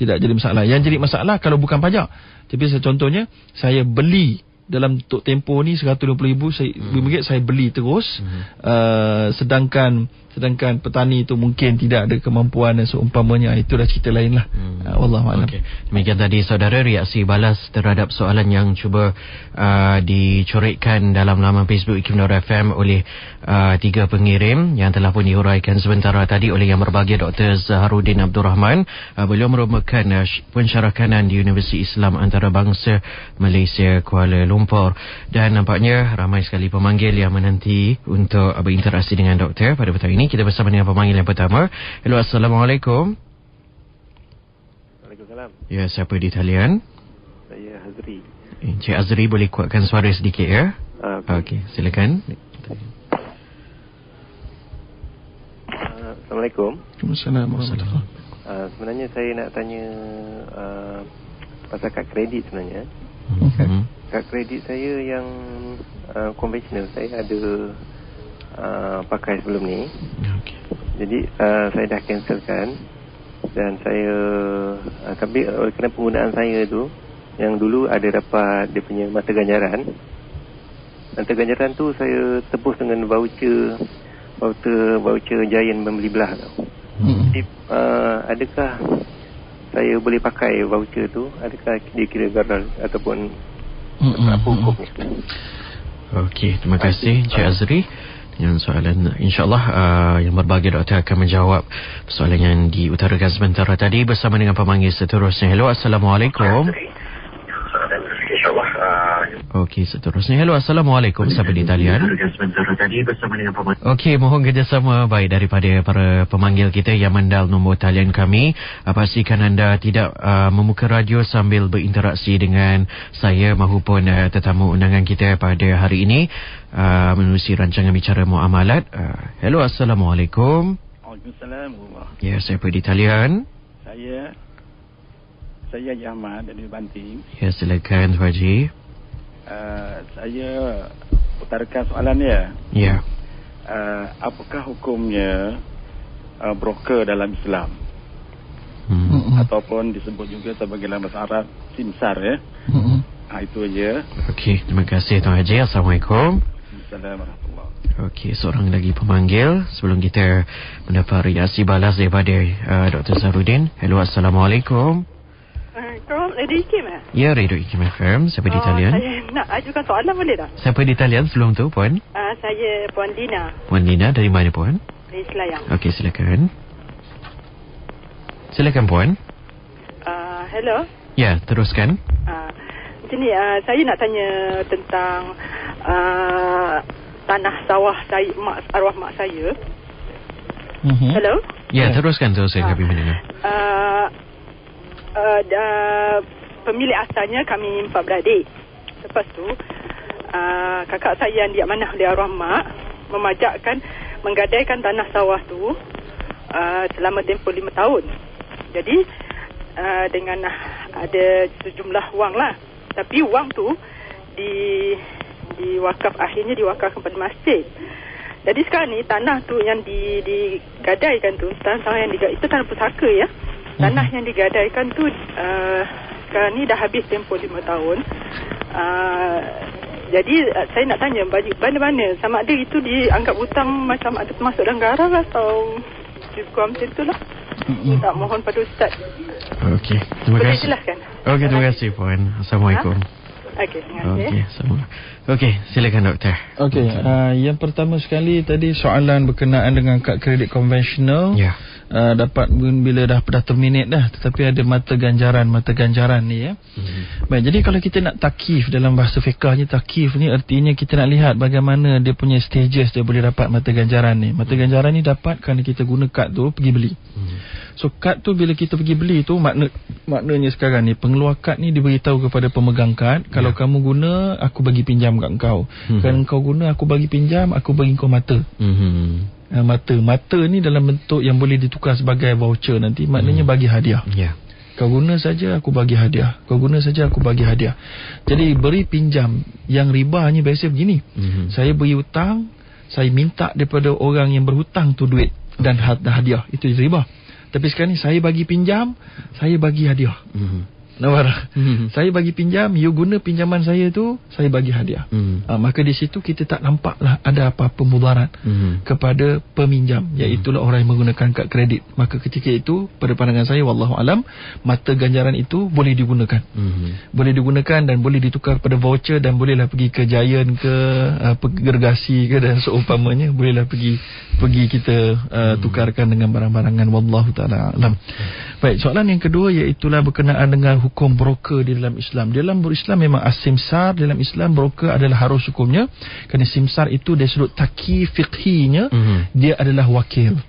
jadi masalah. Yang jadi masalah kalau bukan pajak. Tapi contohnya saya beli dalam untuk tempoh ni RM150,000 saya beli terus. Sedangkan petani itu mungkin tidak ada kemampuan dan seumpamanya, itu dah cerita lain lah. Wallahualam. Demikian tadi saudara reaksi balas terhadap soalan yang cuba dicorekkan dalam laman Facebook IKIM.FM oleh 3 pengirim yang telah pun dihuraikan sebentar tadi oleh Yang Berbahagia Dr. Zaharuddin Abdul Rahman. Beliau merupakan pensyarah kanan di Universiti Islam Antarabangsa Malaysia Kuala Lumpur, dan nampaknya ramai sekali pemanggil yang menanti untuk berinteraksi dengan doktor pada petang ini. Kita bersama dengan pemanggil yang pertama. Hello, Assalamualaikum. Waalaikumsalam. Ya, siapa di talian? Saya Azri. Encik Azri, boleh kuatkan suara sedikit ya? Okey, silakan. Assalamualaikum. Waalaikumsalam. Sebenarnya saya nak tanya pasal kad kredit sebenarnya. Kad kredit saya yang konvensional saya ada pakai sebelum ni. Jadi saya dah cancelkan, dan saya tapi kerana penggunaan saya tu yang dulu ada dapat dia punya mata ganjaran. Mata ganjaran tu saya tebus dengan voucher Giant membeli belah tu. Jadi adakah saya boleh pakai voucher tu? Adakah dia kira gagal ataupun apa hukumnya? Okey, terima kasih Encik Azri dengan soalan. InsyaAllah Yang Berbahagia Doktor akan menjawab soalan yang diutarakan sebentar tadi bersama dengan pemanggil seterusnya. Hello, Assalamualaikum. Okey, seterusnya. Hello, Assalamualaikum. Siapa di talian? Okey, mohon kerjasama baik daripada para pemanggil kita yang mendal nombor talian kami. Pastikan anda tidak membuka radio sambil berinteraksi dengan saya mahupun tetamu undangan kita pada hari ini menerusi rancangan bicara muamalat. Hello, Assalamualaikum. Waalaikumsalam. Ya, siapa di talian? Saya Haji Ahmad dari Banting. Ya, silakan Tuan Haji. Saya utarakan soalan dia. Ya. Apakah hukumnya broker dalam Islam? ataupun disebut juga sebagai dalam bahasa Arab simsar ya. Itu aja. Okey, terima kasih Tuan Haji. Assalamualaikum. Assalamualaikum. Okey, seorang lagi pemanggil sebelum kita mendapat reaksi balas daripada Dr. Zarudin. Hello, Assalamualaikum. Assalamualaikum, Radio Ikim Ya, Radio Ikim FM. Siapa di talian? Saya nak ajukan soalan boleh tak? Siapa di talian sebelum tu, Puan? Saya Puan Dina. Puan Dina, dari mana, Puan? Dari Selayang. Okey, silakan. Silakan, Puan. Hello. Ya, teruskan. Macam ni, saya nak tanya tentang tanah sawah saya, arwah mak saya. Hello. Ya, teruskan tu saya kami mendengar. Pemilik asalnya kami 4 beradik. Lepas tu kakak saya yang diamanah oleh arwah mak menggadaikan tanah sawah tu selama tempoh 5 tahun. Jadi dengan ada sejumlah wang lah. Tapi wang tu akhirnya diwakafkan kepada masjid. Jadi sekarang ni tanah tu yang digadaikan tu, tanah yang itu tanah pusaka ya. Tanah yang digadaikan tu sekarang ni dah habis tempoh 5 tahun. Jadi saya nak tanya mana sama ada itu dianggap hutang macam ada termasuk dalam garang atau juga macam tu lah. Tak mohon pada Ustaz. Okey, terima kasih. Boleh jelaskan? Okey, terima kasih Puan. Assalamualaikum. Okey, terima kasih. Okey, silakan doktor. Okey, yang pertama sekali tadi soalan berkenaan dengan kad kredit konvensional. Ya. Dapat bila dah terminate dah, tetapi ada mata ganjaran ni ya. Baik, jadi kalau kita nak takif dalam bahasa fiqahnya, takif ni artinya kita nak lihat bagaimana dia punya stages dia boleh dapat mata ganjaran ni. Mata ganjaran ni dapat kerana kita guna kad tu pergi beli. So kad tu bila kita pergi beli tu maknanya sekarang ni pengeluar kad ni diberitahu kepada pemegang kad, kalau kamu guna aku bagi pinjam kat engkau. Kalau kau guna aku bagi pinjam, aku bagi kau mata. Mata ni dalam bentuk yang boleh ditukar sebagai voucher nanti, maknanya bagi hadiah. Kau guna saja aku bagi hadiah, kau guna saja aku bagi hadiah. Jadi beri pinjam yang ribanya biasa begini. Saya beri hutang, saya minta daripada orang yang berhutang tu duit dan hadiah, itu riba. Tapi sekarang ni saya bagi pinjam, saya bagi hadiah. Nampak? Saya bagi pinjam, you guna pinjaman saya tu, saya bagi hadiah. Maka di situ kita tak nampaklah ada apa-apa mudarat kepada peminjam, iaitulah orang yang menggunakan kad kredit. Maka ketika itu pada pandangan saya wallahu alam, mata ganjaran itu boleh digunakan. Boleh digunakan dan boleh ditukar pada voucher, dan bolehlah pergi ke Giant ke Gergasi ke dan seumpamanya, bolehlah pergi kita tukarkan dengan barang-barangan, wallahu taala alam. Baik, soalan yang kedua iaitulah berkenaan dengan hukum broker di dalam Islam. Di dalam Islam memang as-simsar, dalam Islam broker adalah harus hukumnya. Kerana simsar itu dari sudut takif fiqhinya, dia adalah wakil.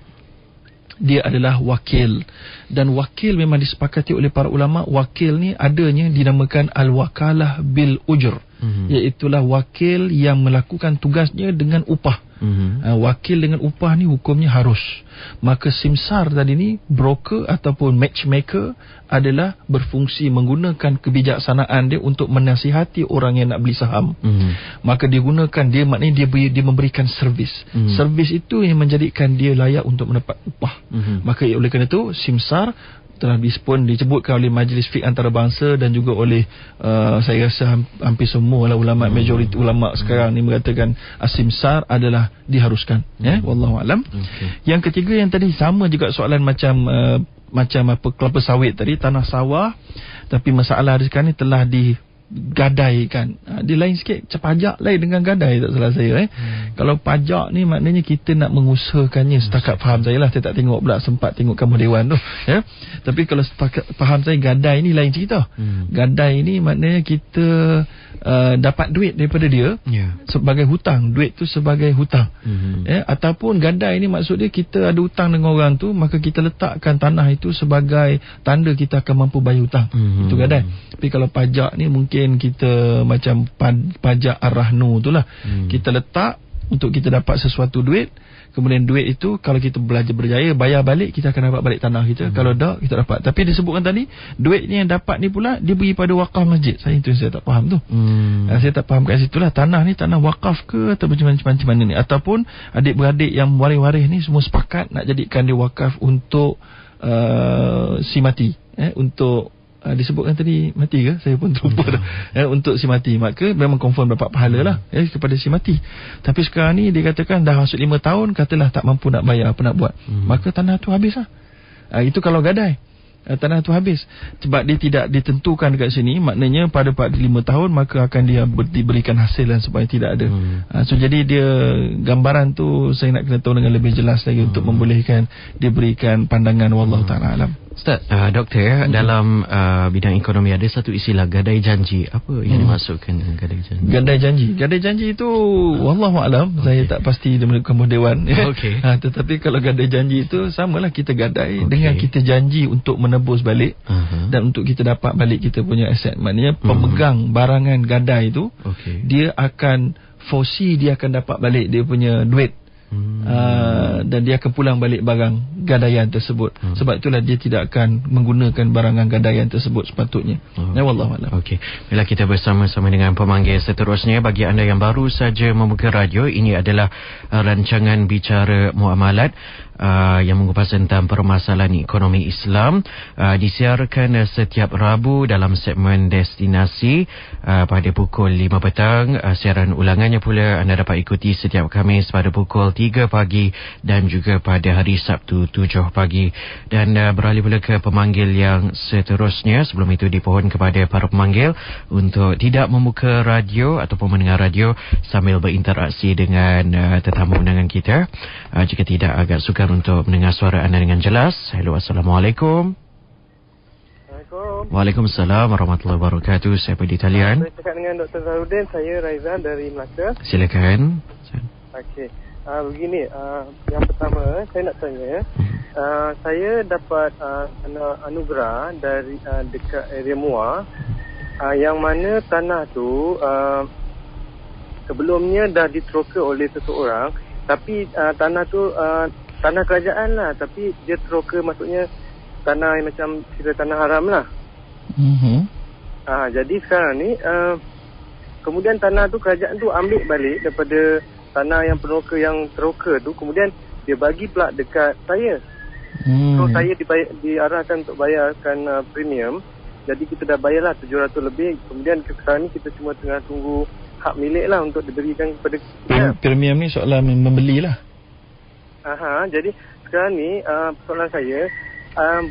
Dia adalah wakil. Dan wakil memang disepakati oleh para ulama, wakil ni adanya dinamakan al-wakalah bil ujur. Iaitulah wakil yang melakukan tugasnya dengan upah. Wakil dengan upah ni hukumnya harus. Maka simsar tadi ni, broker ataupun matchmaker, adalah berfungsi menggunakan kebijaksanaan dia untuk menasihati orang yang nak beli saham. Maka dia gunakan, dia maknanya dia memberikan servis. Servis itu yang menjadikan dia layak untuk mendapat upah. Maka oleh kerana itu simsar telah disebutkan oleh Majlis Fiqh Antarabangsa dan juga oleh saya rasa hampir semua lah ulama, majoriti ulama sekarang ni mengatakan asimsar adalah diharuskan. Wallahu alam. Yang ketiga yang tadi sama juga soalan macam apa kelapa sawit tadi, tanah sawah, tapi masalah sekarang ni telah digadaikan. Dia lain sikit, pajak lain dengan gadai, tak salah saya. Kalau pajak ni maknanya kita nak mengusahakannya, setakat faham saya lah, saya tak tengok pula, sempat tengok Kamar Dewan tu ya. Tapi kalau setakat faham saya, gadai ni lain cerita. Gadai ni maknanya kita dapat duit daripada dia sebagai hutang, duit tu sebagai hutang. Ataupun gadai ni maksud dia kita ada hutang dengan orang tu, maka kita letakkan tanah itu sebagai tanda kita akan mampu bayar hutang. Itu gadai. Tapi kalau pajak ni mungkin kita macam pajak ar-rahnu tu lah. Kita letak untuk kita dapat sesuatu duit, kemudian duit itu kalau kita berjaya bayar balik, kita akan dapat balik tanah kita. Kalau tak, kita dapat. Tapi disebutkan tadi, duit ni yang dapat ni pula diberi pada wakaf masjid. Saya tak faham tu. Saya tak faham kat situ lah. Tanah ni tanah wakaf ke atau macam mana ni, ataupun adik-beradik yang waris-waris ni semua sepakat nak jadikan dia wakaf untuk si mati. untuk disebutkan tadi mati ke? Saya pun terlupa dah. Untuk si mati, maka memang confirm dapat pahala lah kepada si mati. Tapi sekarang ni dia katakan dah masuk 5 tahun, katalah tak mampu nak bayar, apa nak buat? Maka tanah tu habis lah. Itu kalau gadai, tanah tu habis. Sebab dia tidak ditentukan dekat sini, maknanya pada 5 tahun maka akan dia diberikan hasil dan supaya tidak ada. So jadi dia, gambaran tu saya nak kena tahu dengan lebih jelas lagi untuk membolehkan dia berikan pandangan. Wallahu ta'ala alam. Ustaz, doktor, dalam bidang ekonomi ada satu istilah gadai janji. Apa yang dimaksudkan dengan gadai janji? Gadai janji. Gadai janji itu wallahu a'lam. Saya tak pasti dia melalui dewan. Tetapi kalau gadai janji itu samalah kita gadai dengan kita janji untuk menebus balik dan untuk kita dapat balik kita punya aset. Maknanya pemegang barangan gadai itu dia akan foresee dia akan dapat balik dia punya duit. Dan dia akan pulang balik barang gadaian tersebut. Sebab itulah dia tidak akan menggunakan barangan gadaian tersebut sepatutnya. Wallahualam. Okey. Bila kita bersama-sama dengan pemanggil seterusnya, bagi anda yang baru saja membuka radio, ini adalah rancangan Bicara Muamalat yang mengupas tentang permasalahan ekonomi Islam, disiarkan setiap Rabu dalam segmen Destinasi pada pukul 5 petang. Siaran ulangannya pula anda dapat ikuti setiap Khamis pada pukul 3 pagi dan juga pada hari Sabtu 7 pagi. Dan beralih pula ke pemanggil yang seterusnya. Sebelum itu dipohon kepada para pemanggil untuk tidak membuka radio ataupun mendengar radio sambil berinteraksi dengan tetamu undangan kita. Jika tidak, agak sukar untuk mendengar suara anda dengan jelas. Hello, Assalamualaikum. Waalaikumsalam warahmatullahi wabarakatuh. Saya di talian. Saya cakap dengan Dr. Zahruddin. Saya Raizan dari Melaka. Silakan. Okey. Begini, yang pertama saya nak tanya, saya dapat anugerah dari dekat area Muar, yang mana tanah tu sebelumnya dah diteroka oleh seseorang, tapi tanah tu tanah kerajaan lah, tapi dia teroka, maksudnya tanah yang macam kira tanah haram lah. Jadi sekarang ni kemudian tanah tu kerajaan tu ambil balik daripada tanah yang peneroka yang teroka tu, kemudian dia bagi pula dekat saya. So saya diarahkan untuk bayarkan premium. Jadi kita dah bayarlah 700 lebih. Kemudian sekarang ni kita cuma tengah tunggu hak milik lah untuk diberikan kepada kita. Premium ni soalan membeli lah. Jadi sekarang ni soalan saya,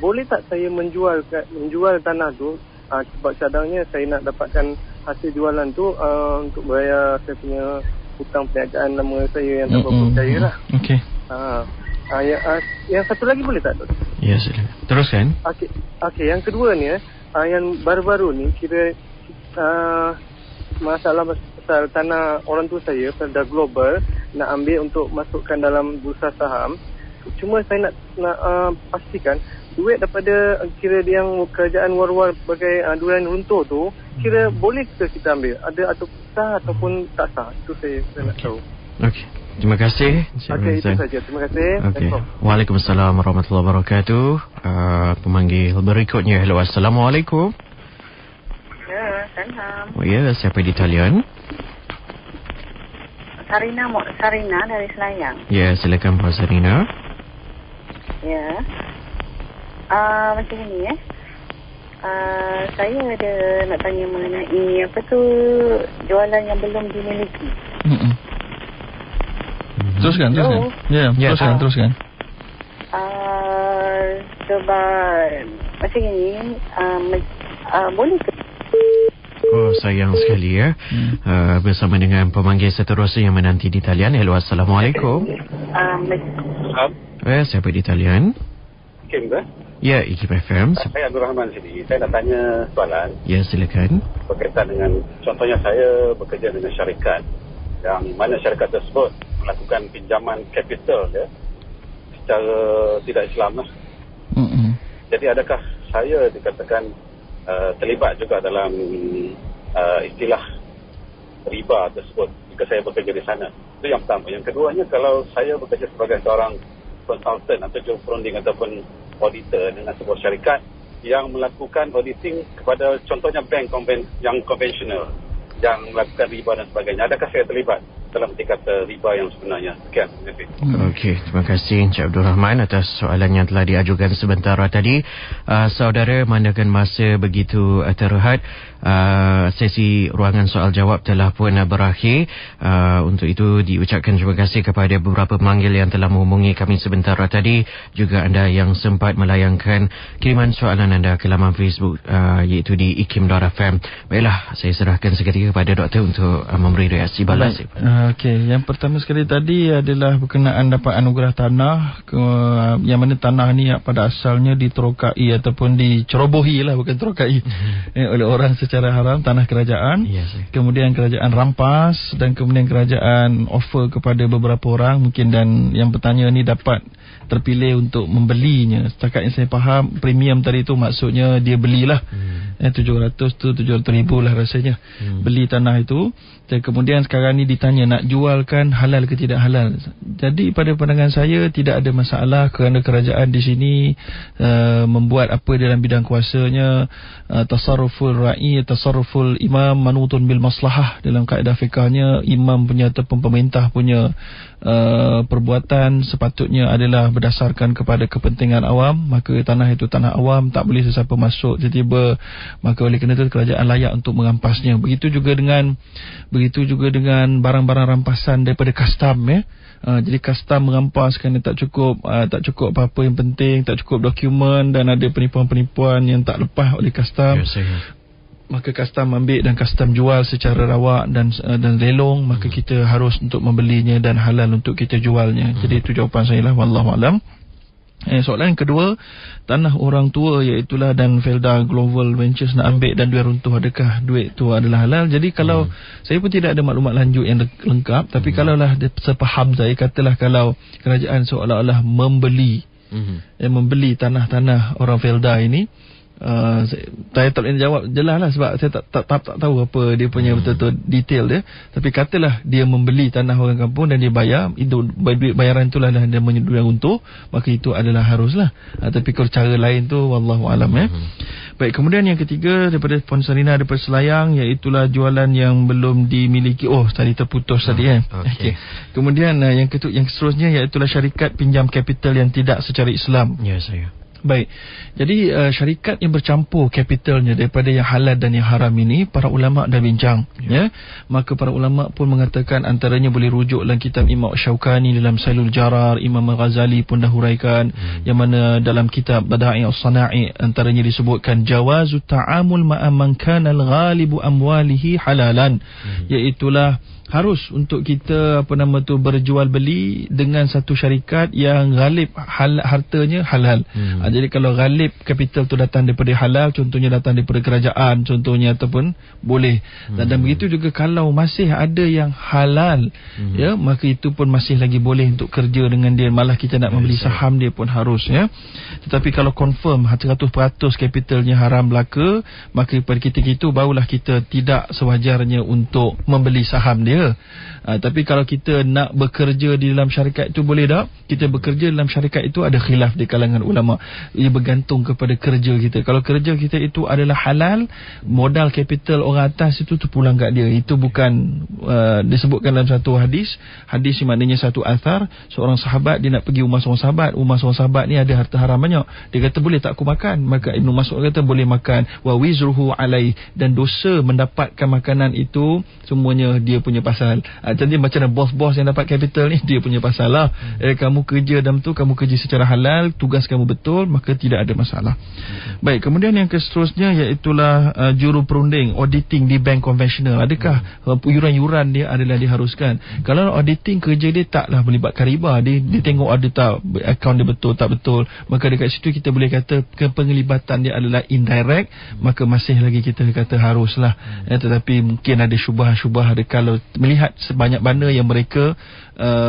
boleh tak saya menjual tanah tu, sebab cadangnya saya nak dapatkan hasil jualan tu untuk bayar saya punya hutang perniagaan nama saya yang tak berapa percaya lah. Okey. Yang satu lagi boleh tak, Dok? Ya, silakan. Teruskan. Okey, yang kedua ni yang baru-baru ni kira masalah pasal tanah orang tua saya, Perda Global, nak ambil untuk masukkan dalam bursa saham. Cuma saya nak pastikan duit daripada kira yang kerajaan war-war sebagai durian runtuh tu, kira boleh kita ambil, ada atau sah ataupun tak sah. Itu saya nak tahu. Okey. Terima kasih. Okey, itu saja. Terima kasih. Okay. Waalaikumsalam warahmatullahi wabarakatuh. Pemanggil berikutnya. Hello, Assalamualaikum. Ya, salam. Ya, siapa di talian? Sarina dari Selayang. Ya, silakan Puan Sarina. Ya. Macam ni saya ada nak tanya mengenai apa tu, jualan yang belum dimiliki. Teruskan. Ya, teruskan. Sebab macam ni, boleh ke? Oh, sayang sekali ya. Bersama dengan pemanggil seterusnya yang menanti di talian. Hello, Assalamualaikum. Siapa di talian? Kim ke? Ya, IKIM FM. Saya Abdul Rahman sini. Saya nak tanya soalan. Ya, silakan. Berkaitan dengan, contohnya saya bekerja dengan syarikat, yang mana syarikat tersebut melakukan pinjaman kapital dia secara tidak Islam lah. Jadi adakah saya dikatakan terlibat juga dalam istilah riba tersebut jika saya bekerja di sana? Itu yang pertama. Yang keduanya, kalau saya bekerja sebagai seorang konsultan atau juruperunding ataupun auditor dengan sebuah syarikat yang melakukan auditing kepada contohnya bank yang konvensional yang melakukan riba dan sebagainya, adakah saya terlibat dalam kata riba yang sebenarnya. Sekian. Okey, terima kasih Encik Abdul Rahman atas soalan yang telah diajukan sebentar tadi. Saudara, mandakan masa begitu terhad, sesi ruangan soal jawab telah pun berakhir. Untuk itu diucapkan terima kasih kepada beberapa pemanggil yang telah menghubungi kami sebentar tadi, juga anda yang sempat melayangkan kiriman soalan anda ke laman Facebook iaitu di ikim.fm. Baiklah, saya serahkan seketika kepada doktor untuk memberi reaksi balas. Okey, yang pertama sekali tadi adalah berkenaan dapat anugerah tanah yang mana tanah ni pada asalnya diterokai ataupun dicerobohi lah, bukan terokai, oleh orang secara haram, tanah kerajaan. Kemudian kerajaan rampas dan kemudian kerajaan offer kepada beberapa orang mungkin, dan yang bertanya ni dapat terpilih untuk membelinya. Setakat yang saya faham, premium tadi tu maksudnya dia belilah 700 tu 700 ribu lah rasanya, beli tanah itu. Dan kemudian sekarang ni ditanya nak jualkan halal ke tidak halal. Jadi pada pandangan saya tidak ada masalah, kerana kerajaan di sini membuat apa dalam bidang kuasanya, tasarruful ra'i, tasarruful imam manutun bil maslahah. Dalam kaedah fiqahnya, imam punya ataupun pemerintah punya perbuatan sepatutnya adalah berdasarkan kepada kepentingan awam. Maka tanah itu tanah awam, tak boleh sesiapa masuk tiba-tiba, maka oleh kerana itu kerajaan layak untuk merampasnya. Begitu juga dengan barang-barang rampasan daripada custom, jadi custom merampas kerana tak cukup apa-apa yang penting, tak cukup dokumen, dan ada penipuan-penipuan yang tak lepas oleh custom. Maka custom ambil dan custom jual secara rawak dan lelong, maka kita harus untuk membelinya dan halal untuk kita jualnya. Jadi itu jawapan saya lah, wallahu alam. Soalan yang kedua, tanah orang tua iaitulah dan Felda Global Ventures nak ambil dan duit runtuh, adakah duit tu adalah halal? Jadi kalau saya pun tidak ada maklumat lanjut yang lengkap, tapi kalaulah sepaham saya, katalah kalau kerajaan seolah-olah membeli tanah-tanah orang Felda ini, saya tak boleh jawab jelas lah sebab saya tak tahu apa dia punya betul-betul detail dia. Tapi katalah dia membeli tanah orang kampung dan dia bayar, itu duit bayaran itulah dia menyedulkan untuk, maka itu adalah haruslah. Tapi kalau cara lain tu wallahu alam. Baik, kemudian yang ketiga daripada Puan Sarina daripada Selayang, iaitulah jualan yang belum dimiliki. Oh, tadi terputus tadi okay. Kemudian yang seterusnya iaitulah syarikat pinjam kapital yang tidak secara Islam. Ya, saya. Baik, jadi syarikat yang bercampur kapitalnya daripada yang halal dan yang haram ini, para ulama' dah bincang, maka para ulama' pun mengatakan antaranya boleh rujuk dalam kitab Imam Syaukani dalam Sailul Jarar, Imam Ghazali pun dah huraikan, yang mana dalam kitab Bada'i As-Sana'i antaranya disebutkan jawazu ta'amul ma'a man kana al-ghalibu amwalihi halalan, iaitulah harus untuk kita berjual beli dengan satu syarikat yang ghalib hartanya halal. Jadi kalau ghalib kapital tu datang daripada halal, contohnya datang daripada kerajaan contohnya, ataupun boleh. Dan begitu juga kalau masih ada yang halal, maka itu pun masih lagi boleh untuk kerja dengan dia, malah kita nak membeli saham dia pun harus, Tetapi kalau confirm 100% kapitalnya haram belaka, maka pada ketika itu barulah kita tidak sewajarnya untuk membeli saham dia. Tapi kalau kita nak bekerja di dalam syarikat itu, boleh tak? Kita bekerja dalam syarikat itu ada khilaf di kalangan ulama. Ia bergantung kepada kerja kita. Kalau kerja kita itu adalah halal, modal kapital orang atas itu terpulang kat dia. Itu bukan disebutkan dalam satu hadis maknanya satu athar, seorang sahabat dia nak pergi rumah seorang sahabat ni ada harta haram banyak. Dia kata boleh tak aku makan? Maka Ibnu Mas'ud kata boleh makan, wa wizruhu alai, dan dosa mendapatkan makanan itu semuanya dia punya pasal. Jadi macam bos-bos yang dapat kapital ni, dia punya pasal lah. Kamu kerja dalam tu, kamu kerja secara halal, tugas kamu betul, maka tidak ada masalah. Baik, kemudian yang seterusnya iaitulah juru perunding, auditing di bank konvensional. Adakah yuran-yuran dia adalah diharuskan? Kalau auditing kerja dia taklah melibatkan riba, dia tengok ada tak akaun dia betul tak betul, maka dekat situ kita boleh kata penglibatan dia adalah indirect, maka masih lagi kita kata haruslah. Tetapi mungkin ada syubah-syubah, ada kalau melihat sebanyak mana yang mereka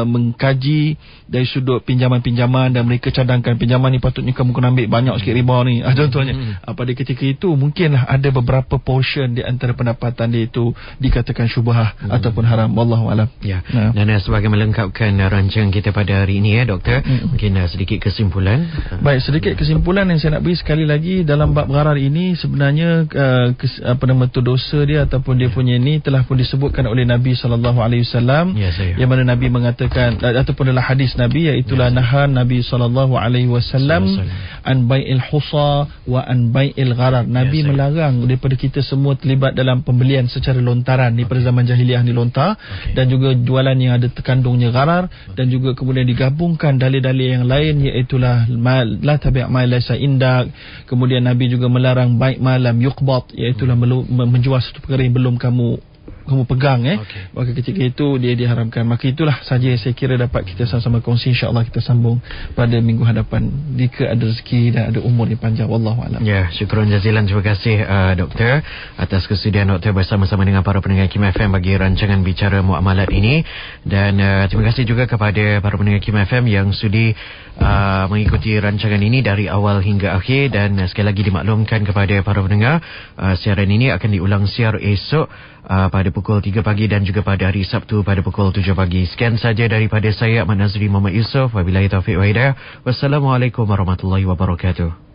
mengkaji dari sudut pinjaman-pinjaman dan mereka cadangkan pinjaman ni patutnya ke mungkin ambil banyak sikit riba ni, contohnya. Pada ketika itu mungkinlah ada beberapa portion di antara pendapatan dia itu dikatakan syubhah ataupun haram. Wallahu alam. Ya. Dan sebagai melengkapkan rancangan kita pada hari ini doktor, mungkin sedikit kesimpulan. Baik, sedikit kesimpulan yang saya nak beri sekali lagi dalam bab gharar ini, sebenarnya dosa dia ataupun dia punya ni telah pun disebutkan oleh Nabi SAW, yang mana Nabi mengatakan ataupun dalam hadis Nabi, iaitulah nahan Nabi SAW an bai'il husa wa an bai'il gharar. Nabi melarang daripada kita semua terlibat dalam pembelian secara lontaran ni pada zaman jahiliah ni, lontar, dan juga jualan yang ada terkandungnya gharar, dan juga kemudian digabungkan dalil-dalil yang lain, iaitulah la tabi' ma laysa indak. Kemudian Nabi juga melarang bai' ma lam yuqbad, iaitulah menjual satu perkara yang belum kamu pegang. Maka ketika itu dia diharamkan. Maka itulah saja saya kira dapat kita sama-sama kongsi. InsyaAllah kita sambung pada minggu hadapan jika ada rezeki dan ada umur yang panjang. Wallahu a'lam. Ya, syukran jazilan. Terima kasih doktor atas kesediaan doktor bersama-sama dengan para pendengar Kim FM bagi rancangan Bicara Muamalat ini. Dan terima kasih juga kepada para pendengar Kim FM yang sudi mengikuti rancangan ini dari awal hingga akhir. Dan sekali lagi dimaklumkan kepada para pendengar, siaran ini akan diulang siar esok pada pukul 3 pagi dan juga pada hari Sabtu pada pukul 7 pagi. Sekian saja daripada saya, Ahmad Nazri Muhammad Yusof. Wabillahi taufiq wa hidayah. Wassalamualaikum warahmatullahi wabarakatuh.